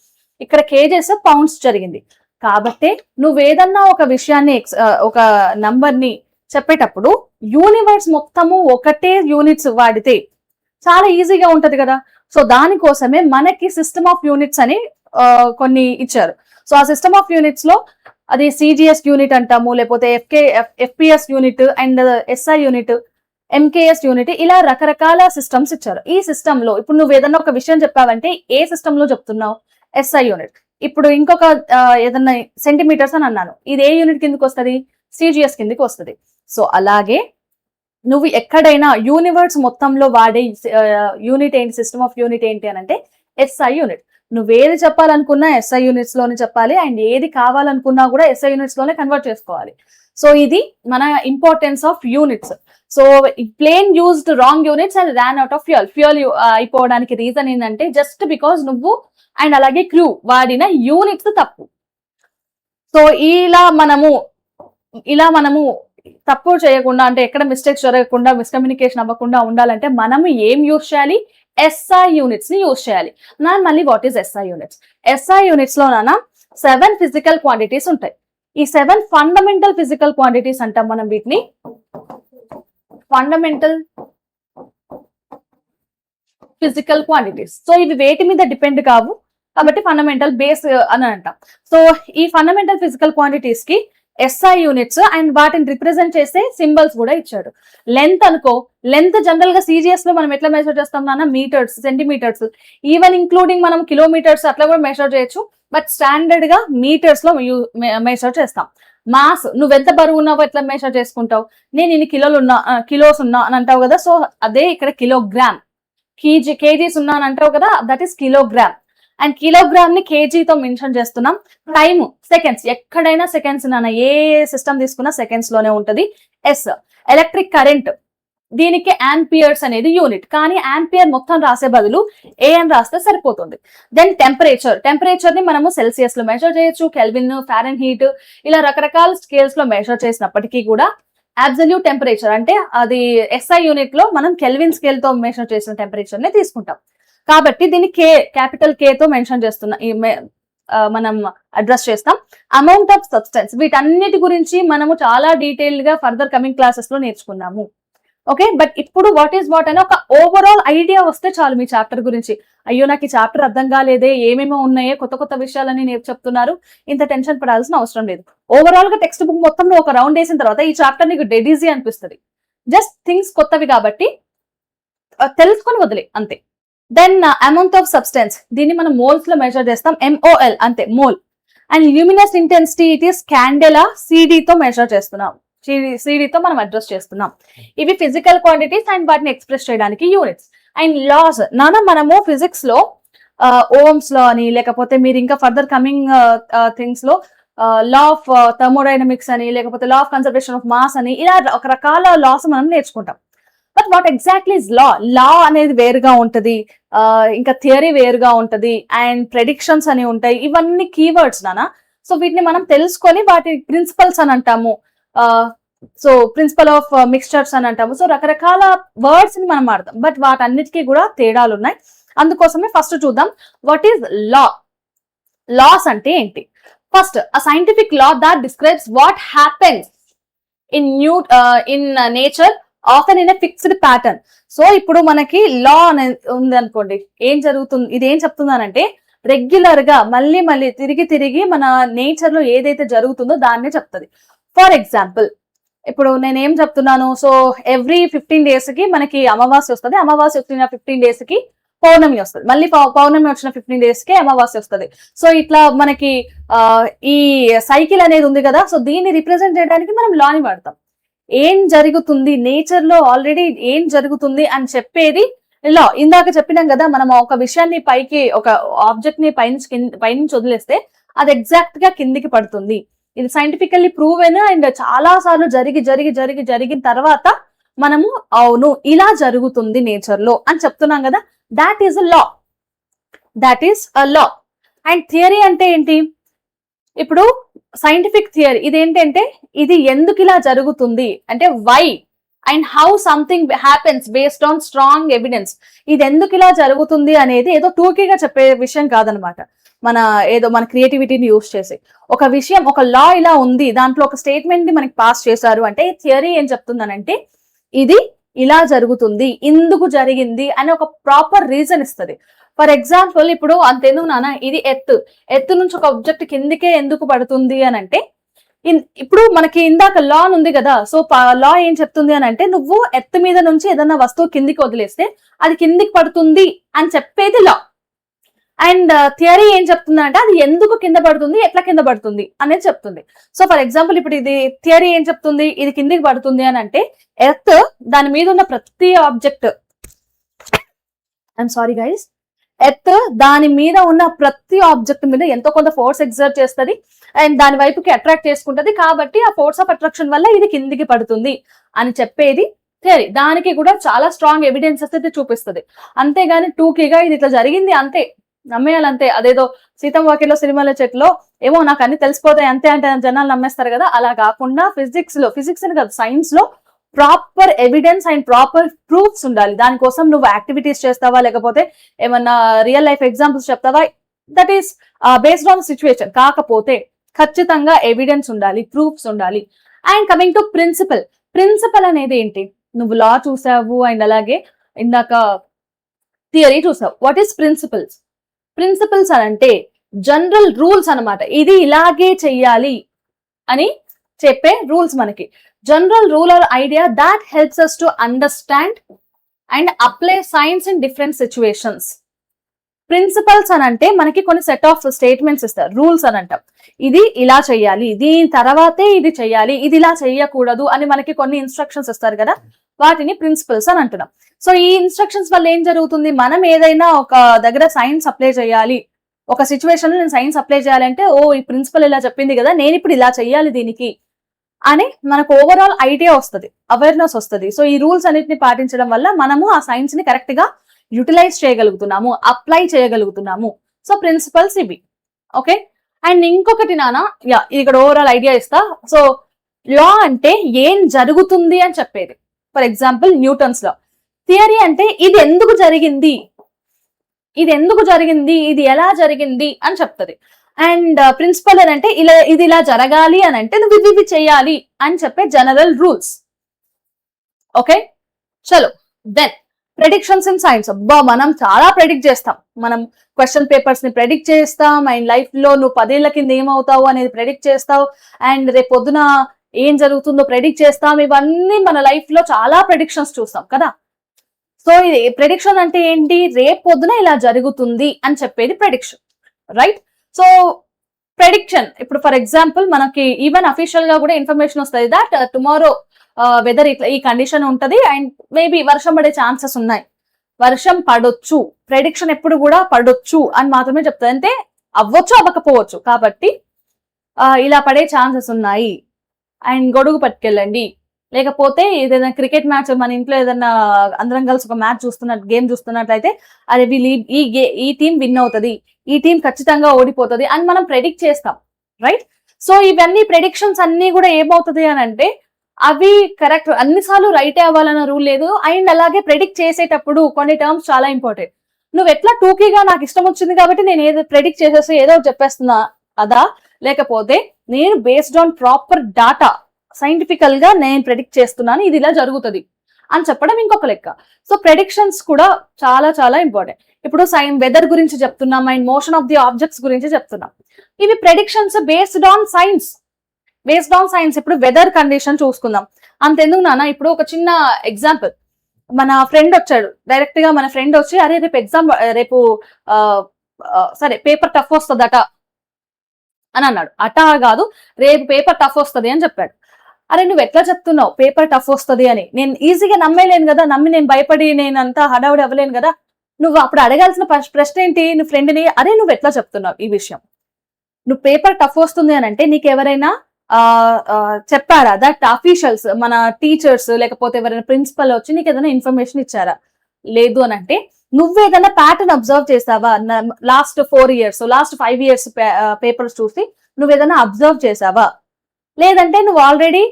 ఇక్కడ కేజెస్ పౌండ్స్ జరిగింది కాబట్టి నువ్వేదన్నా ఒక విషయాన్ని, ఒక నంబర్ ని చెప్పేటప్పుడు యూనివర్స్ మొత్తము ఒకటే యూనిట్స్ వాడితే చాలా ఈజీగా ఉంటది కదా. సో దానికోసమే మనకి సిస్టమ్ ఆఫ్ యూనిట్స్ అని కొన్ని ఇచ్చారు. సో ఆ సిస్టమ్ ఆఫ్ యూనిట్స్ లో అది CGS యూనిట్ అంటాము, లేకపోతే FPS unit and SI unit, MKS unit, ఇలా రకరకాల సిస్టమ్స్ ఇచ్చారు. ఈ సిస్టమ్ లో ఇప్పుడు నువ్వు ఏదన్నా ఒక విషయం చెప్పావంటే ఏ సిస్టమ్ లో చెప్తున్నావు? SI unit. ఇప్పుడు ఇంకొక ఏదన్నా సెంటీమీటర్స్ అని అన్నాను, ఇది ఏ యూనిట్ కిందకి వస్తుంది? CGS కిందకి వస్తుంది. సో అలాగే నువ్వు ఎక్కడైనా యూనివర్స్ మొత్తంలో వాడే యూనిట్ ఏంటి, సిస్టమ్ ఆఫ్ యూనిట్ ఏంటి అని అంటే SI యూనిట్. నువ్వేది చెప్పాలనుకున్నా SI యూనిట్స్ లోనే చెప్పాలి, అండ్ ఏది కావాలనుకున్నా కూడా SI యూనిట్స్ లోనే కన్వర్ట్ చేసుకోవాలి. సో ఇది మన importance of units. So plane used wrong units and ran out of fuel అయిపోవడానికి రీజన్ ఏంటంటే జస్ట్ బికాస్ నువ్వు అండ్ అలాగే క్రూ వాడిన యూనిట్స్ తప్పు. సో ఇలా మనము తప్పు చేయకుండా, అంటే ఎక్కడ మిస్టేక్స్ జరగకుండా, మిస్కమ్యూనికేషన్ అవ్వకుండా ఉండాలంటే మనము ఏం యూజ్ చేయాలి? SI యూనిట్స్ ని యూజ్ చేయాలి. మళ్ళీ what is SI units? SI units లో 7 ఫిజికల్ క్వాంటిటీస్ ఉంటాయి. ఈ 7 ఫండమెంటల్ ఫిజికల్ క్వాంటిటీస్ అంటాం మనం వీటిని. Fundamental physical quantities. సో ఇవి వేటి మీద డిపెండ్ కావు కాబట్టి ఫండమెంటల్ బేస్ అని అంటాం. సో ఈ ఫండమెంటల్ ఫిజికల్ క్వాంటిటీస్ కి SI యూనిట్స్ అండ్ వాటిని రిప్రజెంట్ చేసే సింబల్స్ కూడా ఇచ్చాడు. లెంత్ అనుకో, లెంత్ జనరల్ గా CGS లో మనం ఎట్లా మెజర్ చేస్తాం మీటర్స్, సెంటీమీటర్స్, ఈవెన్ ఇంక్లూడింగ్ మనం కిలోమీటర్స్ అట్లా కూడా మెజర్ చేయొచ్చు. బట్ స్టాండర్డ్ గా మీటర్స్ లో మెజర్ చేస్తాం. మాస్, నువ్వెంత బరువు ఉన్నావో ఎట్లా మెజర్ చేసుకుంటావు? నేను ఇన్ని కిలోస్ ఉన్నా అని అంటావు కదా. సో అదే ఇక్కడ కిలోగ్రామ్. కేజీస్ ఉన్నా అని అంటావు కదా, that is kilogram. And kilogram ని కేజీతో మెన్షన్ చేస్తున్నాం. టైమ్ సెకండ్స్, ఎక్కడైనా సెకండ్స్ ఏ సిస్టమ్ తీసుకున్నా సెకండ్స్ లోనే ఉంటది. ఎలక్ట్రిక్ కరెంట్ దీనికి ఆంపియర్స్ అనేది యూనిట్, కానీ ఆంపియర్ మొత్తం రాసే బదులు ఏ అని రాస్తే సరిపోతుంది. దెన్ టెంపరేచర్ ని మనము సెల్సియస్ లో మెజర్ చేయొచ్చు, కెల్విన్, ఫారెన్హీట్, ఇలా రకరకాల స్కేల్స్ లో మెజర్ చేసినప్పటికీ కూడా అబ్సల్యూట్ టెంపరేచర్ అంటే అది SI యూనిట్ లో మనం కెల్విన్ స్కేల్ తో మెజర్ చేసిన టెంపరేచర్ ని తీసుకుంటాం. కాబట్టి దీన్ని క్యాపిటల్ K తో మెన్షన్ చేస్తున్నా మనం అడ్రస్ చేస్తాం. అమౌంట్ ఆఫ్ సబ్స్టెన్స్, వీటన్నిటి గురించి మనము చాలా డీటెయిల్డ్ గా ఫర్దర్ కమింగ్ క్లాసెస్ లో నేర్చుకున్నాము. ఓకే, బట్ ఇప్పుడు వాట్ ఈస్ వాట్ అని ఒక ఓవరాల్ ఐడియా వస్తే చాలు మీ చాప్టర్ గురించి. అయ్యో నాకు ఈ చాప్టర్ అర్థం కాలేదే, ఏమేమో ఉన్నాయో, కొత్త కొత్త విషయాలని నేను చెప్తున్నారు, ఇంత టెన్షన్ పడాల్సిన అవసరం లేదు. ఓవరాల్ గా టెక్స్ట్ బుక్ మొత్తంలో ఒక రౌండ్ వేసిన తర్వాత ఈ చాప్టర్ నీకు డెడ్ ఈజీ అనిపిస్తుంది. జస్ట్ థింగ్స్ కొత్తవి కాబట్టి తెలుసుకొని వదిలే అంతే. దెన్ అమౌంట్ ఆఫ్ సబ్స్టెన్స్, దీన్ని మనం మోల్స్ లో మెజర్ చేస్తాం, MOL అంతే, mole. And luminous intensity it is candela, CD తో మెజర్ చేస్తున్నాం, CD తో మనం అడ్రస్ చేస్తున్నాం. ఇవి ఫిజికల్ క్వాంటిటీస్ అండ్ వాటిని ఎక్స్ప్రెస్ చేయడానికి యూనిట్స్. అండ్ లాస్, మనము ఫిజిక్స్ లో ఓమ్స్ లా అని, లేకపోతే మీరు ఇంకా ఫర్దర్ కమింగ్ థింగ్స్ లో లా ఆఫ్ థర్మోడైనమిక్స్ అని, లేకపోతే law of conservation of mass అని, ఇలా రకరకాల లాస్ మనం నేర్చుకుంటాం. బట్ వాట్ ఎగ్జాక్ట్లీ ఇస్ లా అనేది వేరుగా ఉంటది, ఇంకా థియరీ వేరుగా ఉంటది, అండ్ ప్రెడిక్షన్స్ అని ఉంటాయి. ఇవన్నీ కీవర్డ్స్ నానా. సో వీటిని మనం తెలుసుకొని వాటి ప్రిన్సిపల్స్ అని అంటాము, సో ప్రిన్సిపల్ ఆఫ్ మిక్స్చర్స్ అని అంటాము. సో రకరకాల వర్డ్స్ ని మనం వాడతాం, బట్ వాటన్నిటికీ కూడా తేడాలు ఉన్నాయి. అందుకోసమే ఫస్ట్ చూద్దాం వాట్ ఈస్ లా. లాస్ అంటే ఏంటి? First, a scientific law that describes what happens in nature often in a fixed pattern. So ఇప్పుడు మనకి లా అనేది ఉంది అనుకోండి, ఏం జరుగుతుంది, ఇది ఏం చెప్తుందనంటే రెగ్యులర్ గా మళ్ళీ మళ్ళీ తిరిగి మన నేచర్ లో ఏదైతే జరుగుతుందో దాన్నే చెప్తుంది. ఫర్ ఎగ్జాంపుల్, ఇప్పుడు నేనేం చెప్తున్నాను, సో ఎవ్రీ 15 days కి మనకి అమావాస్య వస్తుంది, అమావాస్య వచ్చిన 15 days కి పౌర్ణమి వస్తుంది, మళ్ళీ పౌర్ణమి వచ్చిన 15 days కి అమావాస్య వస్తుంది. సో ఇట్లా మనకి ఈ సైకిల్ అనేది ఉంది కదా, సో దీన్ని రిప్రజెంట్ చేయడానికి మనం లాని వాడతాం. ఏం జరుగుతుంది నేచర్ లో, ఆల్రెడీ ఏం జరుగుతుంది అని చెప్పేది లా. ఇందాక చెప్పినాం కదా, మనం ఒక విషయాన్ని పైకి, ఒక ఆబ్జెక్ట్ ని పైనుంచి వదిలేస్తే అది ఎగ్జాక్ట్ గా కిందికి పడుతుంది. ఇది సైంటిఫికల్లీ ప్రూవెన్, అండ్ చాలా సార్లు జరిగిన తర్వాత మనము అవును ఇలా జరుగుతుంది నేచర్ లో అని చెప్తున్నాం కదా, that is a law. And theory అంటే ఏంటి? ఇప్పుడు సైంటిఫిక్ థియరీ ఇదేంటంటే, ఇది ఎందుకు ఇలా జరుగుతుంది అంటే why and how something happens based on strong evidence. ఇది ఎందుకు ఇలా జరుగుతుంది అనేది ఏదో టూకీగా చెప్పే విషయం కాదనమాట. మన క్రియేటివిటీని యూజ్ చేసి ఒక విషయం, ఒక లా ఇలా ఉంది, దాంట్లో ఒక స్టేట్మెంట్ ని మనకి పాస్ చేశారు అంటే థియరీ ఏం చెప్తుందనంటే ఇది ఇలా జరుగుతుంది, ఇందుకు జరిగింది అని ఒక ప్రాపర్ రీజన్ ఇస్తుంది. ఫర్ ఎగ్జాంపుల్, ఇప్పుడు అంతెందుకు నాన్న, ఇది ఎత్తు నుంచి ఒక ఆబ్జెక్ట్ కిందికే ఎందుకు పడుతుంది అని అంటే, ఇప్పుడు మనకి ఇందాక లా ఉంది కదా, సో లా ఏం చెప్తుంది అని అంటే, నువ్వు ఎత్తు మీద నుంచి ఏదన్నా వస్తువు కిందికి వదిలేస్తే అది కిందికి పడుతుంది అని చెప్పేది లా. అండ్ థియరీ ఏం చెప్తుంది అంటే అది ఎందుకు కింద పడుతుంది, ఎట్లా కింద పడుతుంది అనేది చెప్తుంది. సో ఫర్ ఎగ్జాంపుల్, ఇప్పుడు ఇది థియరీ ఏం చెప్తుంది, ఇది కిందికి పడుతుంది అని అంటే, ఎర్త్ దాని మీద ఉన్న ప్రతి object, I'm sorry guys, earth దాని మీద ఉన్న ప్రతి ఆబ్జెక్ట్ మీద ఎంతో కొంత ఫోర్స్ ఎగ్జర్ట్ చేస్తుంది అండ్ దాని వైపుకి అట్రాక్ట్ చేసుకుంటది, కాబట్టి ఆ ఫోర్స్ ఆఫ్ అట్రాక్షన్ వల్ల ఇది కిందికి పడుతుంది అని చెప్పేది థియరీ. దానికి కూడా చాలా స్ట్రాంగ్ ఎవిడెన్సెస్ అయితే చూపిస్తుంది. అంతేగాని టూకీగా ఇది ఇట్లా జరిగింది అంతే నమ్మేయాలంతే, అదేదో సీతం వాకిట్లో సినిమాల చెట్లో ఏమో నాకు అన్ని తెలిసిపోతాయి అంతే అంటే జనాలు నమ్మేస్తారు కదా, అలా కాకుండా ఫిజిక్స్ అని కాదు, సైన్స్ లో proper evidence and proper proofs ఉండాలి. దానికోసం నువ్వు యాక్టివిటీస్ చేస్తావా, లేకపోతే ఏమన్నా రియల్ లైఫ్ ఎగ్జాంపుల్స్ చెప్తావా, that is based on situation. కాకపోతే ఖచ్చితంగా ఎవిడెన్స్ ఉండాలి, ప్రూఫ్స్ ఉండాలి. అండ్ కమింగ్ టు ప్రిన్సిపల్ అనేది ఏంటి? నువ్వు లా చూసావు అండ్ అలాగే ఇందాక థియరీ చూసావు. వాట్ ఈస్ ప్రిన్సిపల్స్ అని అంటే జనరల్ రూల్స్ అనమాట. ఇది ఇలాగే చెయ్యాలి అని చెప్పే రూల్స్. మనకి general rule or idea that helps us to understand and apply science in different situations. Principles అని అంటే మనకి కొన్ని సెట్ ఆఫ్ స్టేట్మెంట్స్ ఇస్తారు, రూల్స్ అని అంటాం. ఇది ఇలా చెయ్యాలి, దీని తర్వాతే ఇది చెయ్యాలి, ఇది ఇలా చెయ్యకూడదు అని మనకి కొన్ని ఇన్స్ట్రక్షన్స్ ఇస్తారు కదా, వాటిని ప్రిన్సిపల్స్ అని అంటున్నాం. సో ఈ ఇన్స్ట్రక్షన్స్ వల్ల ఏం జరుగుతుంది, మనం ఏదైనా ఒక దగ్గర సైన్స్ అప్లై చేయాలి, ఒక సిచ్యువేషన్ లో నేను సైన్స్ అప్లై చేయాలంటే, ఓ ఈ ప్రిన్సిపల్ ఇలా చెప్పింది కదా, నేను ఇప్పుడు ఇలా చెయ్యాలి దీనికి అని మనకు ఓవరాల్ ఐడియా వస్తుంది, అవేర్నెస్ వస్తుంది. సో ఈ రూల్స్ అన్నిటిని పాటించడం వల్ల మనము ఆ సైన్స్ ని కరెక్ట్ గా యూటిలైజ్ చేయగలుగుతున్నాము, అప్లై చేయగలుగుతున్నాము. సో ప్రిన్సిపల్స్ ఇవి. ఓకే, అండ్ ఇంకొకటి నాన్న, ఇక్కడ ఓవరాల్ ఐడియా ఇస్తా. సో లా అంటే ఏం జరుగుతుంది అని చెప్పేది. For example Newton's law. Theory అంటే ఇది ఎందుకు జరిగింది, ఇది ఎందుకు జరిగింది, ఇది ఎలా జరిగింది అని చెప్తుంది. అండ్ ప్రిన్సిపల్ అని అంటే ఇది ఇలా జరగాలి అని అంటే నువ్వు ఇది చేయాలి అని చెప్పే జనరల్ రూల్స్. ఓకే, చలో దెన్ ప్రెడిక్షన్స్ ఇన్ సైన్స్. అబ్బా మనం చాలా ప్రెడిక్ట్ చేస్తాం. మనం క్వశ్చన్ పేపర్స్ ని ప్రెడిక్ట్ చేస్తాం, అండ్ లైఫ్ లో నువ్వు 10 ఏళ్ల కింద ఏమవుతావు అనేది ప్రెడిక్ట్ చేస్తావు, అండ్ రేపు పొద్దున ఏం జరుగుతుందో ప్రెడిక్ట్ చేస్తాం. ఇవన్నీ మన లైఫ్ లో చాలా ప్రెడిక్షన్స్ చూస్తాం కదా. సో ఇది ప్రెడిక్షన్ అంటే ఏంటి, రేపు పొద్దున ఇలా జరుగుతుంది అని చెప్పేది ప్రెడిక్షన్, రైట్? సో ప్రెడిక్షన్ ఇప్పుడు ఫర్ ఎగ్జాంపుల్ మనకి ఈవెన్ అఫీషియల్ గా కూడా ఇన్ఫర్మేషన్ వస్తుంది దట్ టుమారో వెదర్ ఇట్లా ఈ కండిషన్ ఉంటది అండ్ మేబీ వర్షం పడే ఛాన్సెస్ ఉన్నాయి, వర్షం పడొచ్చు. ప్రెడిక్షన్ ఎప్పుడు కూడా పడొచ్చు అని మాత్రమే చెప్తుంది, అంటే అవ్వచ్చు అవ్వకపోవచ్చు. కాబట్టి ఇలా పడే ఛాన్సెస్ ఉన్నాయి అండ్ గొడుగు పట్టుకెళ్ళండి. లేకపోతే ఏదైనా క్రికెట్ మ్యాచ్ మన ఇంట్లో ఏదైనా అందరం కలిసి ఒక మ్యాచ్ గేమ్ చూస్తున్నట్లయితే అరే వీళ్ళు ఈ టీం విన్ అవుతుంది, ఈ టీం ఖచ్చితంగా ఓడిపోతుంది అని మనం ప్రెడిక్ట్ చేస్తాం, రైట్? సో ఇవన్నీ ప్రెడిక్షన్స్ అన్ని కూడా ఏమవుతుంది అని అంటే అవి కరెక్ట్ అన్నిసార్లు రైటే అవ్వాలన్న రూల్ లేదు. అండ్ అలాగే ప్రెడిక్ట్ చేసేటప్పుడు కొన్ని టర్మ్స్ చాలా ఇంపార్టెంట్. నువ్వు ఎట్లా టూకీగా నాకు ఇష్టం వచ్చింది కాబట్టి నేను ఏదో ప్రెడిక్ట్ చేసేసి ఏదో చెప్పేస్తున్నా అదా, లేకపోతే నేను బేస్డ్ ఆన్ ప్రాపర్ డాటా సైంటిఫికల్ గా నేను ప్రెడిక్ట్ చేస్తున్నాను, ఇది ఇలా జరుగుతుంది అని చెప్పడం ఇంకొక లెక్క. సో ప్రెడిక్షన్స్ కూడా చాలా చాలా ఇంపార్టెంట్. ఇప్పుడు వెదర్ గురించి చెప్తున్నాం and motion of the objects గురించి చెప్తున్నాం. ఇవి predictions based on science, based on science. ఇప్పుడు వెదర్ కండిషన్ చూసుకుందాం. అంతెందుకు నాన్న, ఇప్పుడు ఒక చిన్న ఎగ్జాంపుల్. మన ఫ్రెండ్ వచ్చాడు, డైరెక్ట్ గా మన ఫ్రెండ్ వచ్చి అరే రేపు ఎగ్జామ్ రేపు సరే పేపర్ టఫ్ వస్తుందట అని అన్నాడు. అటా కాదు, రేపు పేపర్ టఫ్ వస్తుంది అని చెప్పాడు. అరే నువ్వు ఎట్లా చెప్తున్నావు పేపర్ టఫ్ వస్తుంది అని? నేను ఈజీగా నమ్మేలేను కదా, నమ్మి నేను భయపడి నేను అంతా హడావుడి అవ్వలేను కదా. నువ్వు అప్పుడు అడగాల్సిన ప్రశ్న ఏంటి, నువ్వు ఫ్రెండ్ని అరే నువ్వు ఎట్లా చెప్తున్నావు ఈ విషయం, నువ్వు పేపర్ టఫ్ వస్తుంది అని అంటే నీకు ఎవరైనా చెప్పారా? దట్ అఫీషియల్స్ మన టీచర్స్ లేకపోతే ఎవరైనా ప్రిన్సిపల్ వచ్చి నీకు ఏదైనా ఇన్ఫర్మేషన్ ఇచ్చారా? లేదు అని అంటే నువ్వు ఏదైనా ప్యాటర్న్ అబ్జర్వ్ చేసావా? Last 4 years last 5 years papers చూసి నువ్వు ఏదైనా అబ్జర్వ్ చేసావా? లేదంటే నువ్వు ఆల్రెడీ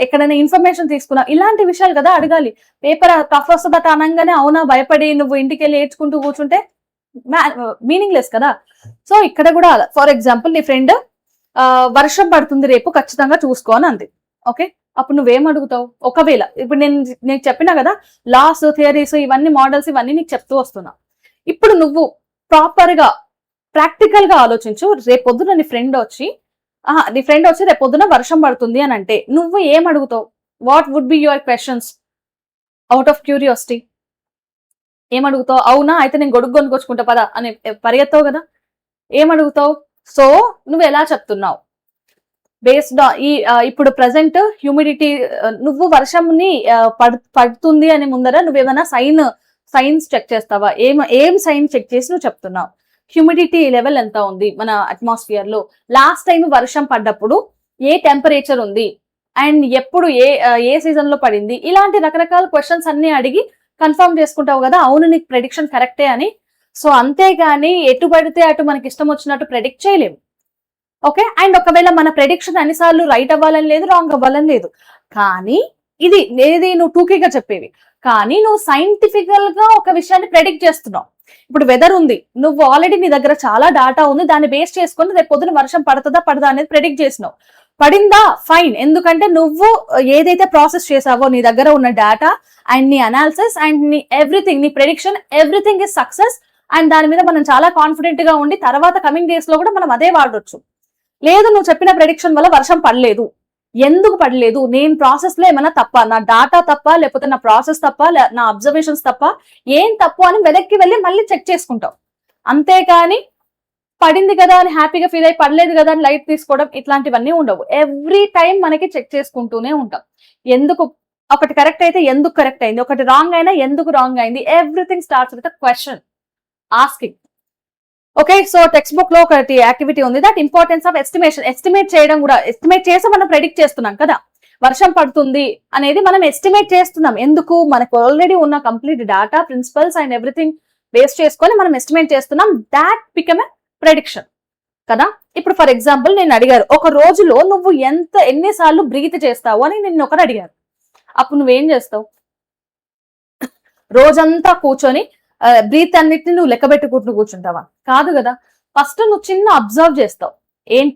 ఎక్కడైనా ఇన్ఫర్మేషన్ తీసుకున్నావు? ఇలాంటి విషయాలు కదా అడగాలి. పేపర్ టఫ్ వస్తుందట అనగానే అవునా భయపడి నువ్వు ఇంటికి వెళ్ళి ఏడ్చుకుంటూ కూర్చుంటే మీనింగ్ లెస్ కదా. సో ఇక్కడ కూడా ఫర్ ఎగ్జాంపుల్ నీ ఫ్రెండ్ వర్షం పడుతుంది రేపు ఖచ్చితంగా చూసుకో అని అంది. ఓకే, అప్పుడు నువ్వేం అడుగుతావు? ఒకవేళ ఇప్పుడు నేను చెప్పినా కదా లాస్ థియరీస్ ఇవన్నీ మోడల్స్ ఇవన్నీ నీకు చెప్తూ వస్తున్నా. ఇప్పుడు నువ్వు ప్రాపర్ గా ప్రాక్టికల్ గా ఆలోచించు. రేపొద్దున నీ ఫ్రెండ్ వచ్చి రేపొద్దున వర్షం పడుతుంది అని అంటే నువ్వు ఏం అడుగుతావు? What would be your questions out of curiosity? ఏమడుగుతావు? అవునా అయితే నేను గొడుగు కొనుక్కొచ్చుకుంటా పదా అని పరిగెత్తావు కదా. ఏమడుగుతావు? సో నువ్వు ఎలా చెప్తున్నావు? బేస్డ్ ఇప్పుడు ప్రజెంట్ హ్యూమిడిటీ, నువ్వు వర్షంని పడుతుంది అని ముందర నువ్వేమైనా సైన్స్ చెక్ చేస్తావా? ఏం సైన్స్ చెక్ చేసి నువ్వు చెప్తున్నావు? హ్యూమిడిటీ లెవెల్ ఎంత ఉంది మన అట్మాస్ఫియర్ లో, లాస్ట్ టైం వర్షం పడ్డప్పుడు ఏ టెంపరేచర్ ఉంది అండ్ ఎప్పుడు ఏ సీజన్ లో పడింది, ఇలాంటి రకరకాల క్వశ్చన్స్ అన్ని అడిగి కన్ఫర్మ్ చేసుకుంటావు కదా అవును నీకు ప్రెడిక్షన్ కరెక్టే అని. సో అంతేగాని ఎటు పడితే అటు మనకి ఇష్టం వచ్చినట్టు ప్రెడిక్ట్ చేయలేము. ఓకే, అండ్ ఒకవేళ మన ప్రెడిక్షన్ అన్నిసార్లు రైట్ అవ్వాలని లేదు, రాంగ్ అవ్వాలని లేదు. కానీ ఏది నువ్వు టూకీగా చెప్పేవి, కానీ నువ్వు సైంటిఫికల్ గా ఒక విషయాన్ని ప్రెడిక్ట్ చేస్తున్నావు. ఇప్పుడు వెదర్ ఉంది, నువ్వు ఆల్రెడీ నీ దగ్గర చాలా డాటా ఉంది, దాన్ని బేస్ చేసుకొని రేపు పొద్దున వర్షం పడుతుందా పడదా అనేది ప్రెడిక్ట్ చేసినావు. పడిందా ఫైన్, ఎందుకంటే నువ్వు ఏదైతే ప్రాసెస్ చేసావో నీ దగ్గర ఉన్న డాటా అండ్ నీ అనాలిసిస్ అండ్ నీ ఎవ్రీథింగ్, నీ prediction everything is success. And దాని మీద మనం చాలా కాన్ఫిడెంట్ గా ఉండి తర్వాత కమింగ్ డేస్ లో కూడా మనం అదే వాడొచ్చు. లేదు నువ్వు చెప్పిన ప్రెడిక్షన్ వల్ల వర్షం పడలేదు, ఎందుకు పడలేదు? నేను ప్రాసెస్ లో ఏమైనా తప్ప, నా డాటా తప్ప, లేకపోతే నా ప్రాసెస్ తప్ప, నా అబ్జర్వేషన్స్ తప్ప, ఏం తప్పు అని వెనక్కి వెళ్ళి మళ్ళీ చెక్ చేసుకుంటావు. అంతేకాని పడింది కదా అని హ్యాపీగా ఫీల్ అయ్యి పడలేదు కదా అని లైట్ తీసుకోవడం ఇట్లాంటివన్నీ ఉండవు. ఎవ్రీ టైం మనకి చెక్ చేసుకుంటూనే ఉంటాం. ఎందుకు ఒకటి కరెక్ట్ అయితే ఎందుకు కరెక్ట్ అయింది, ఒకటి రాంగ్ అయినా ఎందుకు రాంగ్ అయింది. Everything starts with a question asking. Okay, so text book లో ఒకటి యాక్టివిటీ ఉంది, that importance of estimation. Estimate చేయడం కూడా, ఎస్టిమేట్ చేసి మనం ప్రెడిక్ట్ చేస్తున్నాం కదా, వర్షం పడుతుంది అనేది మనం ఎస్టిమేట్ చేస్తున్నాం. ఎందుకు? మనకు ఆల్రెడీ ఉన్న complete data, principles and everything base చేసుకొని మనం ఎస్టిమేట్ చేస్తున్నాం. దాట్ బికమ్ ఎ ప్రెడిక్షన్ కదా. ఇప్పుడు ఫర్ ఎగ్జాంపుల్ నేను అడిగారు, ఒక రోజులో నువ్వు ఎన్నిసార్లు బ్రీత్ చేస్తావు అని నిన్ను ఒకరు అడిగారు. అప్పుడు నువ్వేం చేస్తావు? రోజంతా కూర్చొని బ్రీత్ అన్నిటిని నువ్వు లెక్క పెట్టుకుంటూ కూర్చుంటావా? కాదు కదా. ఫస్ట్ నువ్వు చిన్న అబ్జర్వ్ చేస్తావు.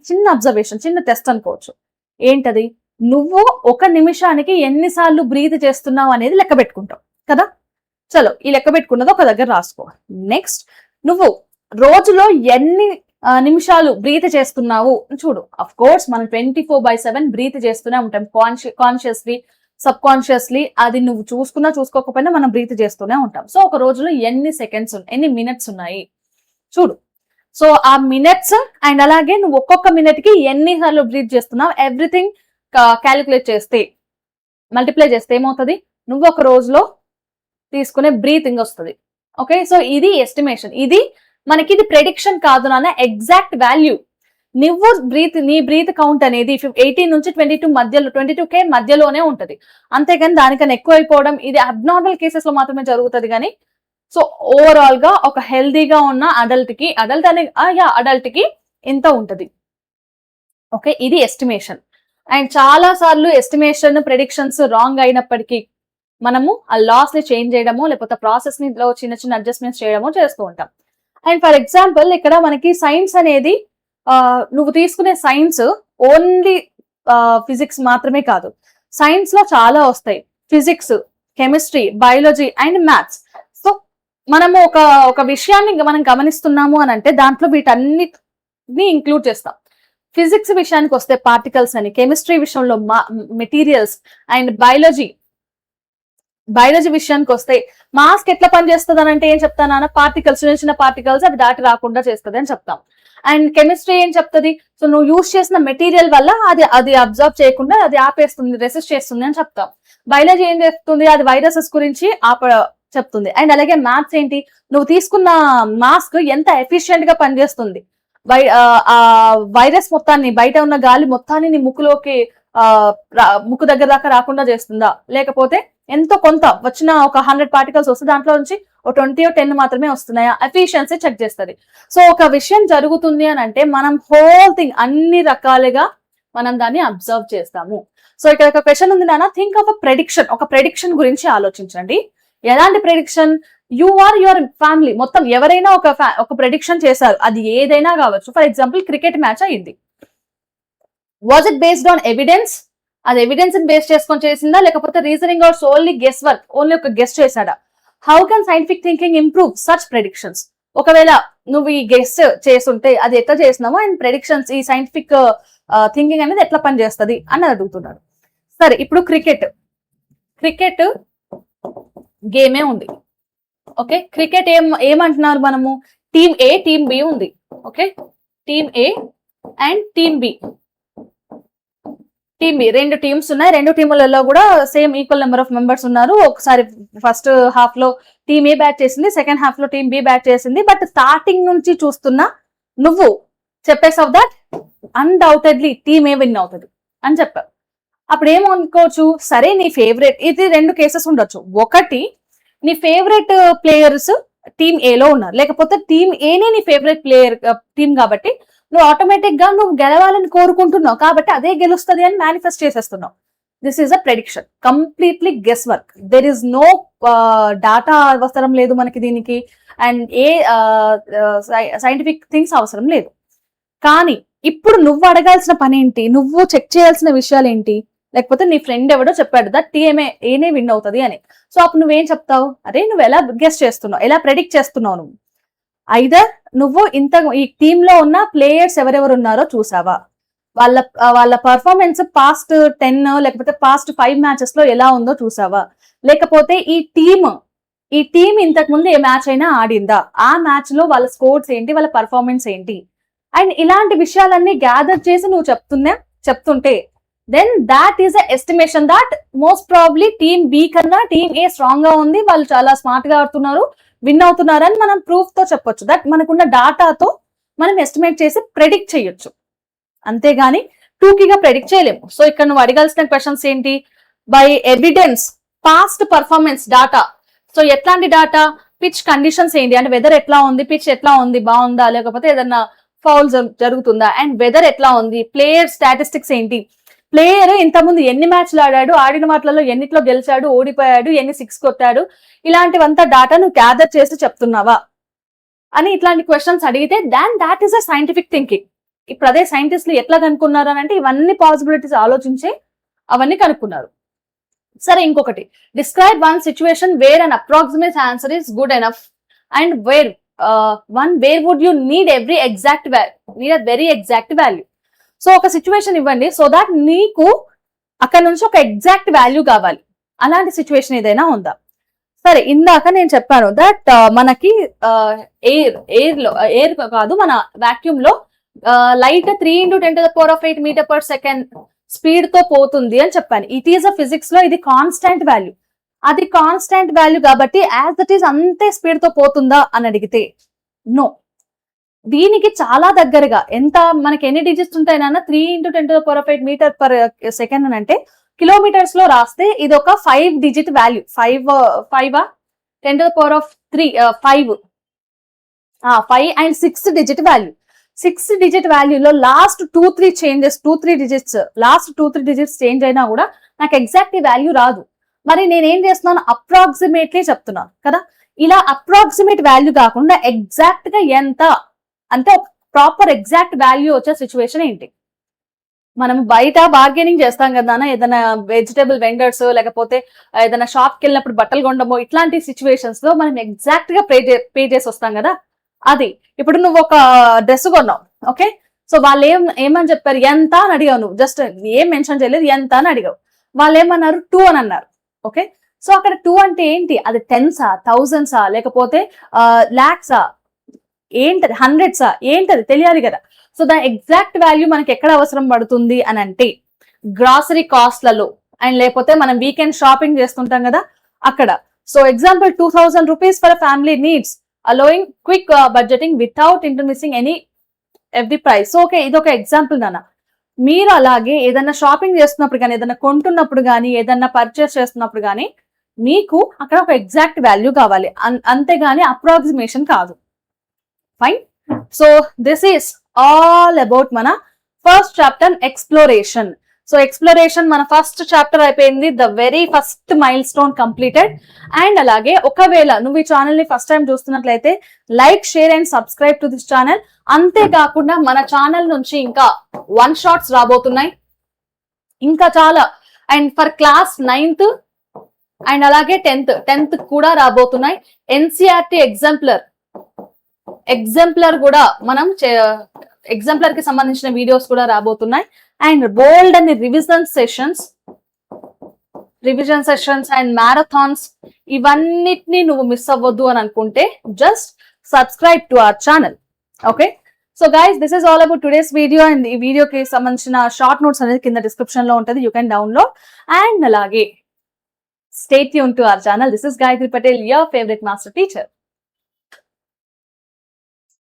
చిన్న అబ్జర్వేషన్, చిన్న టెస్ట్ అనుకోవచ్చు. ఏంటది? నువ్వు ఒక నిమిషానికి ఎన్నిసార్లు బ్రీత్ చేస్తున్నావు అనేది లెక్క పెట్టుకుంటావు కదా. చలో, ఈ లెక్క పెట్టుకున్నది ఒక దగ్గర రాసుకో. నెక్స్ట్, నువ్వు రోజులో ఎన్ని నిమిషాలు బ్రీత్ చేస్తున్నావు చూడు. అఫ్ కోర్స్ మనం 24/7 బ్రీత్ చేస్తూనే ఉంటాం, కాన్షియస్లీ, సబ్ కాన్షియస్లీ. అది నువ్వు చూసుకున్నా చూసుకోకపోయినా మనం బ్రీత్ చేస్తూనే ఉంటాం. సో ఒక రోజులో ఎన్ని సెకండ్స్ ఎన్ని మినిట్స్ ఉన్నాయి చూడు. సో ఆ మినిట్స్ అండ్ అలాగే నువ్వు ఒక్కొక్క మినిట్ కి ఎన్నిసార్లు బ్రీత్ చేస్తున్నావు, ఎవ్రీథింగ్ క్యాలిక్యులేట్ చేస్తే, మల్టిప్లై చేస్తే ఏమవుతుంది? నువ్వు ఒక రోజులో తీసుకునే బ్రీతింగ్ వస్తుంది. ఓకే, సో ఇది ఎస్టిమేషన్. మనకి ఇది ప్రెడిక్షన్ కాదు నాన్న, ఎగ్జాక్ట్ వాల్యూ. నువ్వు నీ బ్రీత్ కౌంట్ అనేది 18 నుంచి 22 మధ్యలో, 22K మధ్యలోనే ఉంటది. అంతేగాని దానికన్నా ఎక్కువ అయిపోవడం ఇది అబ్నార్మల్ కేసెస్ లో మాత్రమే జరుగుతుంది. కానీ సో ఓవరాల్ గా ఒక హెల్దీగా ఉన్న అడల్ట్ కి ఇంత ఉంటది. ఓకే, ఇది ఎస్టిమేషన్. అండ్ చాలా సార్లు ఎస్టిమేషన్, ప్రెడిక్షన్స్ రాంగ్ అయినప్పటికీ మనము ఆ లాస్ ని చేంజ్ చేయడమో లేకపోతే ప్రాసెస్ ని చిన్న చిన్న అడ్జస్ట్మెంట్స్ చేయడమో చేస్తూ ఉంటాం. అండ్ ఫర్ ఎగ్జాంపుల్ ఇక్కడ మనకి సైన్స్ అనేది, నువ్వు తీసుకునే సైన్స్ ఓన్లీ ఫిజిక్స్ మాత్రమే కాదు, సైన్స్ లో చాలా వస్తాయి. Physics, chemistry, biology and maths. So మనము ఒక విషయాన్ని మనం గమనిస్తున్నాము అని అంటే దాంట్లో వీటన్నిటిని ఇంక్లూడ్ చేస్తాం. ఫిజిక్స్ విషయానికి వస్తే పార్టికల్స్ అని, కెమిస్ట్రీ విషయంలో మెటీరియల్స్ అండ్ బయాలజీ విషయానికి వస్తే మాస్క్ ఎట్లా పనిచేస్తుంది అని అంటే ఏం చెప్తాను? పార్టికల్స్, చిన్న చిన్న పార్టికల్స్ అవి దాటి రాకుండా చేస్తుంది అని చెప్తాం. అండ్ కెమిస్ట్రీ ఏం చెప్తుంది? సో నువ్వు యూజ్ చేసిన మెటీరియల్ వల్ల అది అబ్జర్వ్ చేయకుండా అది ఆపేస్తుంది, రెసిస్ట్ చేస్తుంది అని చెప్తాం. బయాలజీ ఏం చెప్తుంది? అది వైరసెస్ గురించి చెప్తుంది. అండ్ అలాగే మ్యాథ్స్ ఏంటి? నువ్వు తీసుకున్న మాస్క్ ఎంత ఎఫిషియెంట్ గా పనిచేస్తుంది, వైరస్ మొత్తాన్ని, బయట ఉన్న గాలి మొత్తాన్ని నీ ముక్కు దగ్గర దాకా రాకుండా చేస్తుందా, లేకపోతే ఎంతో కొంత వచ్చిన ఒక 100 పార్టికల్స్ వస్తే దాంట్లో నుంచి ఒక 20 or 10 మాత్రమే వస్తున్నాయా, ఎఫిషియన్సీ చెక్ చేస్తుంది. సో ఒక విషయం జరుగుతుంది అని అంటే మనం హోల్ థింగ్ అన్ని రకాలుగా మనం దాన్ని అబ్జర్వ్ చేస్తాము. సో ఇక్కడ ఒక క్వశ్చన్ ఉంది నాన్న, థింక్ ఆఫ్ ప్రెడిక్షన్. ఒక ప్రెడిక్షన్ గురించి ఆలోచించండి. ఎలాంటి ప్రెడిక్షన్? యువర్ ఫ్యామిలీ మొత్తం ఎవరైనా ఒక ప్రెడిక్షన్ చేశారు, అది ఏదైనా కావచ్చు. ఫర్ ఎగ్జాంపుల్ క్రికెట్ మ్యాచ్ అయింది. Was it based on evidence? అది ఎవిడెన్స్ బేస్ చేసుకొని చేసిందా, లేకపోతే reasoning or solely guess work, only ఒక గెస్ చేశాడా? How can scientific thinking improve such predictions? ఒకవేళ నువ్వు ఈ గెస్ చేస్తుంటే అది ఎట్లా చేసినామో, అండ్ ప్రెడిక్షన్స్, ఈ సైంటిఫిక్ థింకింగ్ అనేది ఎట్లా పనిచేస్తుంది అని అడుగుతున్నాడు. సరే, ఇప్పుడు క్రికెట్ గేమే ఉంది. ఓకే, క్రికెట్ ఏమంటున్నారు మనము? టీమ్ ఏ, టీమ్ బి ఉంది. Okay, team A and team B. Team B, 2 teams ఉన్నాయి. 2 టీములలో కూడా same equal number of members ఉన్నారు. ఒకసారి ఫస్ట్ హాఫ్ లో టీమ్ ఏ బ్యాట్ చేసింది, సెకండ్ హాఫ్ లో టీమ్ బి బ్యాట్ చేసింది. బట్ స్టార్టింగ్ నుంచి చూస్తున్నా నువ్వు చెప్పేసావు that undoubtedly team A win అవుతుంది అని చెప్పావు. అప్పుడు ఏమనుకోవచ్చు? సరే, నీ ఫేవరెట్, ఇది 2 కేసెస్ ఉండొచ్చు. ఒకటి, నీ ఫేవరెట్ ప్లేయర్స్ టీమ్ ఏలో ఉన్నారు, లేకపోతే టీమ్ ఏనే నీ ఫేవరెట్ ప్లేయర్ టీమ్ కాబట్టి నువ్వు ఆటోమేటిక్ గా నువ్వు గెలవాలని కోరుకుంటున్నావు కాబట్టి అదే గెలుస్తుంది అని మేనిఫెస్ట్ చేసేస్తున్నావు. This is a prediction, completely guess work. There is no data అవసరం లేదు మనకి దీనికి, అండ్ సైంటిఫిక్ థింగ్స్ అవసరం లేదు. కానీ ఇప్పుడు నువ్వు అడగాల్సిన పని ఏంటి? నువ్వు చెక్ చేయాల్సిన విషయాలు ఏంటి? లేకపోతే నీ ఫ్రెండ్ ఎవడో చెప్పాడు దట్ ఏనే విన్ అవుతుంది అని. సో అప్పుడు నువ్వేం చెప్తావు? అరే, నువ్వు ఎలా గెస్ చేస్తున్నావు, ఎలా ప్రెడిక్ట్ చేస్తున్నావు? నువ్వు ఐదర్ నువ్వు ఈ టీమ్ లో ఉన్న ప్లేయర్స్ ఎవరెవరు ఉన్నారో చూసావా, వాళ్ళ పర్ఫార్మెన్స్ పాస్ట్ 10 లేకపోతే పాస్ట్ 5 మ్యాచెస్ లో ఎలా ఉందో చూసావా, లేకపోతే ఈ టీమ్ ఇంతకు ముందు ఏ మ్యాచ్ అయినా ఆడిందా, ఆ మ్యాచ్ లో వాళ్ళ స్కోర్స్ ఏంటి, వాళ్ళ పర్ఫార్మెన్స్ ఏంటి, అండ్ ఇలాంటి విషయాలన్నీ గ్యాదర్ చేసి నువ్వు చెప్తుంటే then that is a estimation that most probably team B కన్నా టీమ్ ఏ స్ట్రాంగ్ గా ఉంది, వాళ్ళు చాలా స్మార్ట్ గా ఆడుతున్నారు, విన్ అవుతున్నారని మనం ప్రూఫ్ తో చెప్పొచ్చు. దట్ మనకున్న డాటాతో మనం ఎస్టిమేట్ చేసి ప్రెడిక్ట్ చేయొచ్చు, అంతేగాని టూకీగా ప్రెడిక్ట్ చేయలేము. సో ఇక్కడ నువ్వు అడగాల్సిన క్వశ్చన్స్ ఏంటి? By evidence, past performance data. So ఎట్లాంటి డాటా? పిచ్ కండిషన్స్ ఏంటి అంటే వెదర్ ఎట్లా ఉంది, పిచ్ ఎట్లా ఉంది, బాగుందా, లేకపోతే ఏదన్నా ఫౌల్ జరుగుతుందా, అండ్ వెదర్ ఎట్లా ఉంది. ప్లేయర్ స్టాటిస్టిక్స్ ఏంటి, ప్లేయర్ ఇంతకుముందు ఎన్ని మ్యాచ్లు ఆడాడు, ఆడిన వాటిలలో ఎన్నిట్లో గెలిచాడు, ఓడిపోయాడు, ఎన్ని 6 కొట్టాడు, ఇలాంటివంతా డాటా నువ్వు గ్యాదర్ చేసి చెప్తున్నావా అని ఇట్లాంటి క్వశ్చన్స్ అడిగితే that is a scientific thinking. ఇప్పుడు అదే సైంటిస్టులు ఎట్లా కనుక్కున్నారు అని అంటే ఇవన్నీ పాసిబిలిటీస్ ఆలోచించి అవన్నీ కనుక్కున్నారు. సరే, ఇంకొకటి, describe one situation where an approximate answer is good enough and where would you need very exact value. So ఒక సిచ్యువేషన్ ఇవ్వండి సో దాట్ నీకు అక్కడ నుంచి ఒక ఎగ్జాక్ట్ వాల్యూ కావాలి. అలాంటి సిచ్యువేషన్ ఏదైనా ఉందా? సరే, ఇందాక నేను చెప్పాను దట్ మనకి ఎయిర్ కాదు, మన వాక్యూమ్ లో లైట్ 3 × 10⁸ మీటర్/సెకండ్ స్పీడ్ తో పోతుంది అని చెప్పాను. ఇట్ ఈస్ అ ఫిజిక్స్ లో ఇది కాన్స్టాంట్ వాల్యూ. అది కాన్స్టాంట్ వాల్యూ కాబట్టి యాజ్ ఇట్ ఈస్ అంతే స్పీడ్ తో పోతుందా అని అడిగితే నో. దీనికి చాలా దగ్గరగా ఎంత మనకి ఎన్ని డిజిట్స్ ఉంటాయినా 3 × 10⁸ మీటర్/సెకండ్ అని అంటే కిలోమీటర్స్ లో రాస్తే ఇది ఒక 5 digit value. 5 10⁻³ 5 and 6 digit value. 6 digit వాల్యూలో లాస్ట్ 2-3 డిజిట్స్ చేంజ్ అయినా కూడా నాకు ఎగ్జాక్ట్ వాల్యూ రాదు. మరి నేనేం చేస్తున్నాను? అప్రాక్సిమేట్లీ చెప్తున్నాను కదా. ఇలా అప్రాక్సిమేట్ వాల్యూ కాకుండా ఎగ్జాక్ట్ గా ఎంత అంటే ప్రాపర్ ఎగ్జాక్ట్ వాల్యూ వచ్చే సిచ్యువేషన్ ఏంటి? మనం బయట బార్గెనింగ్ చేస్తాం కదా, ఏదైనా వెజిటేబుల్ వెండర్స్ లేకపోతే ఏదైనా షాప్కి వెళ్ళినప్పుడు బట్టలు కొనడమో ఇట్లాంటి సిచ్యువేషన్స్ లో మనం ఎగ్జాక్ట్ గా పే చేసి వస్తాం కదా. అది ఇప్పుడు నువ్వు ఒక డ్రెస్ కొన్నావు, ఓకే. సో వాళ్ళు ఏమని చెప్పారు? ఎంత అని అడిగావు, నువ్వు జస్ట్ ఏం మెన్షన్ చేయలేదు, ఎంత అని అడిగావు. వాళ్ళు ఏమన్నారు? 2 అని అన్నారు, ఓకే. సో అక్కడ 2 అంటే ఏంటి? అది 10s, 1000s లేకపోతే lakhs, ఏంటది? 100s ఏంటది తెలియాలి కదా. సో దాని ఎగ్జాక్ట్ వాల్యూ మనకి ఎక్కడ అవసరం పడుతుంది అని అంటే గ్రాసరీ కాస్ట్లలో అండ్ లేకపోతే మనం వీకెండ్ షాపింగ్ చేస్తుంటాం కదా అక్కడ. So example 2000 rupees for family needs allowing quick budgeting without intermissing any of the price. So okay, ఇది ఒక ఎగ్జాంపుల్ నాన్న. మీరు అలాగే ఏదైనా షాపింగ్ చేస్తున్నప్పుడు కానీ, ఏదైనా కొంటున్నప్పుడు కానీ, ఏదైనా పర్చేస్ చేస్తున్నప్పుడు కానీ మీకు అక్కడ ఒక ఎగ్జాక్ట్ వాల్యూ కావాలి, అంతేగాని అప్రాక్సిమేషన్ కాదు. Fine. So this is all about మన first chapter exploration. So exploration మన ఫస్ట్ చాప్టర్ అయిపోయింది, the very first milestone completed. And అలాగే ఒకవేళ నువ్వు ఈ ఛానల్ ని ఫస్ట్ టైం చూస్తున్నట్లయితే like, share and subscribe to this channel. అంతేకాకుండా మన ఛానల్ నుంచి ఇంకా 1 షాట్స్ రాబోతున్నాయి, ఇంకా చాలా. And for class 9th and అలాగే 10th కూడా రాబోతున్నాయి. ఎన్సీఆర్టీ ఎగ్జాంపులర్ కూడా మనం ఎగ్జాంపులర్ కి సంబంధించిన వీడియోస్ కూడా రాబోతున్నాయి. And bold and revision sessions and marathons, ఇవన్నిటిని నువ్వు మిస్ అవ్వద్దు అని అనుకుంటే just subscribe to our channel, okay. So guys, this is all about today's video. And ఈ వీడియోకి సంబంధించిన షార్ట్ నోట్స్ అనేది కింద డిస్క్రిప్షన్ లో ఉంటుంది, యూ కెన్ డౌన్లోడ్. అండ్ అలాగే stay tune to our channel. This is Gayatri Patel, your favourite master teacher.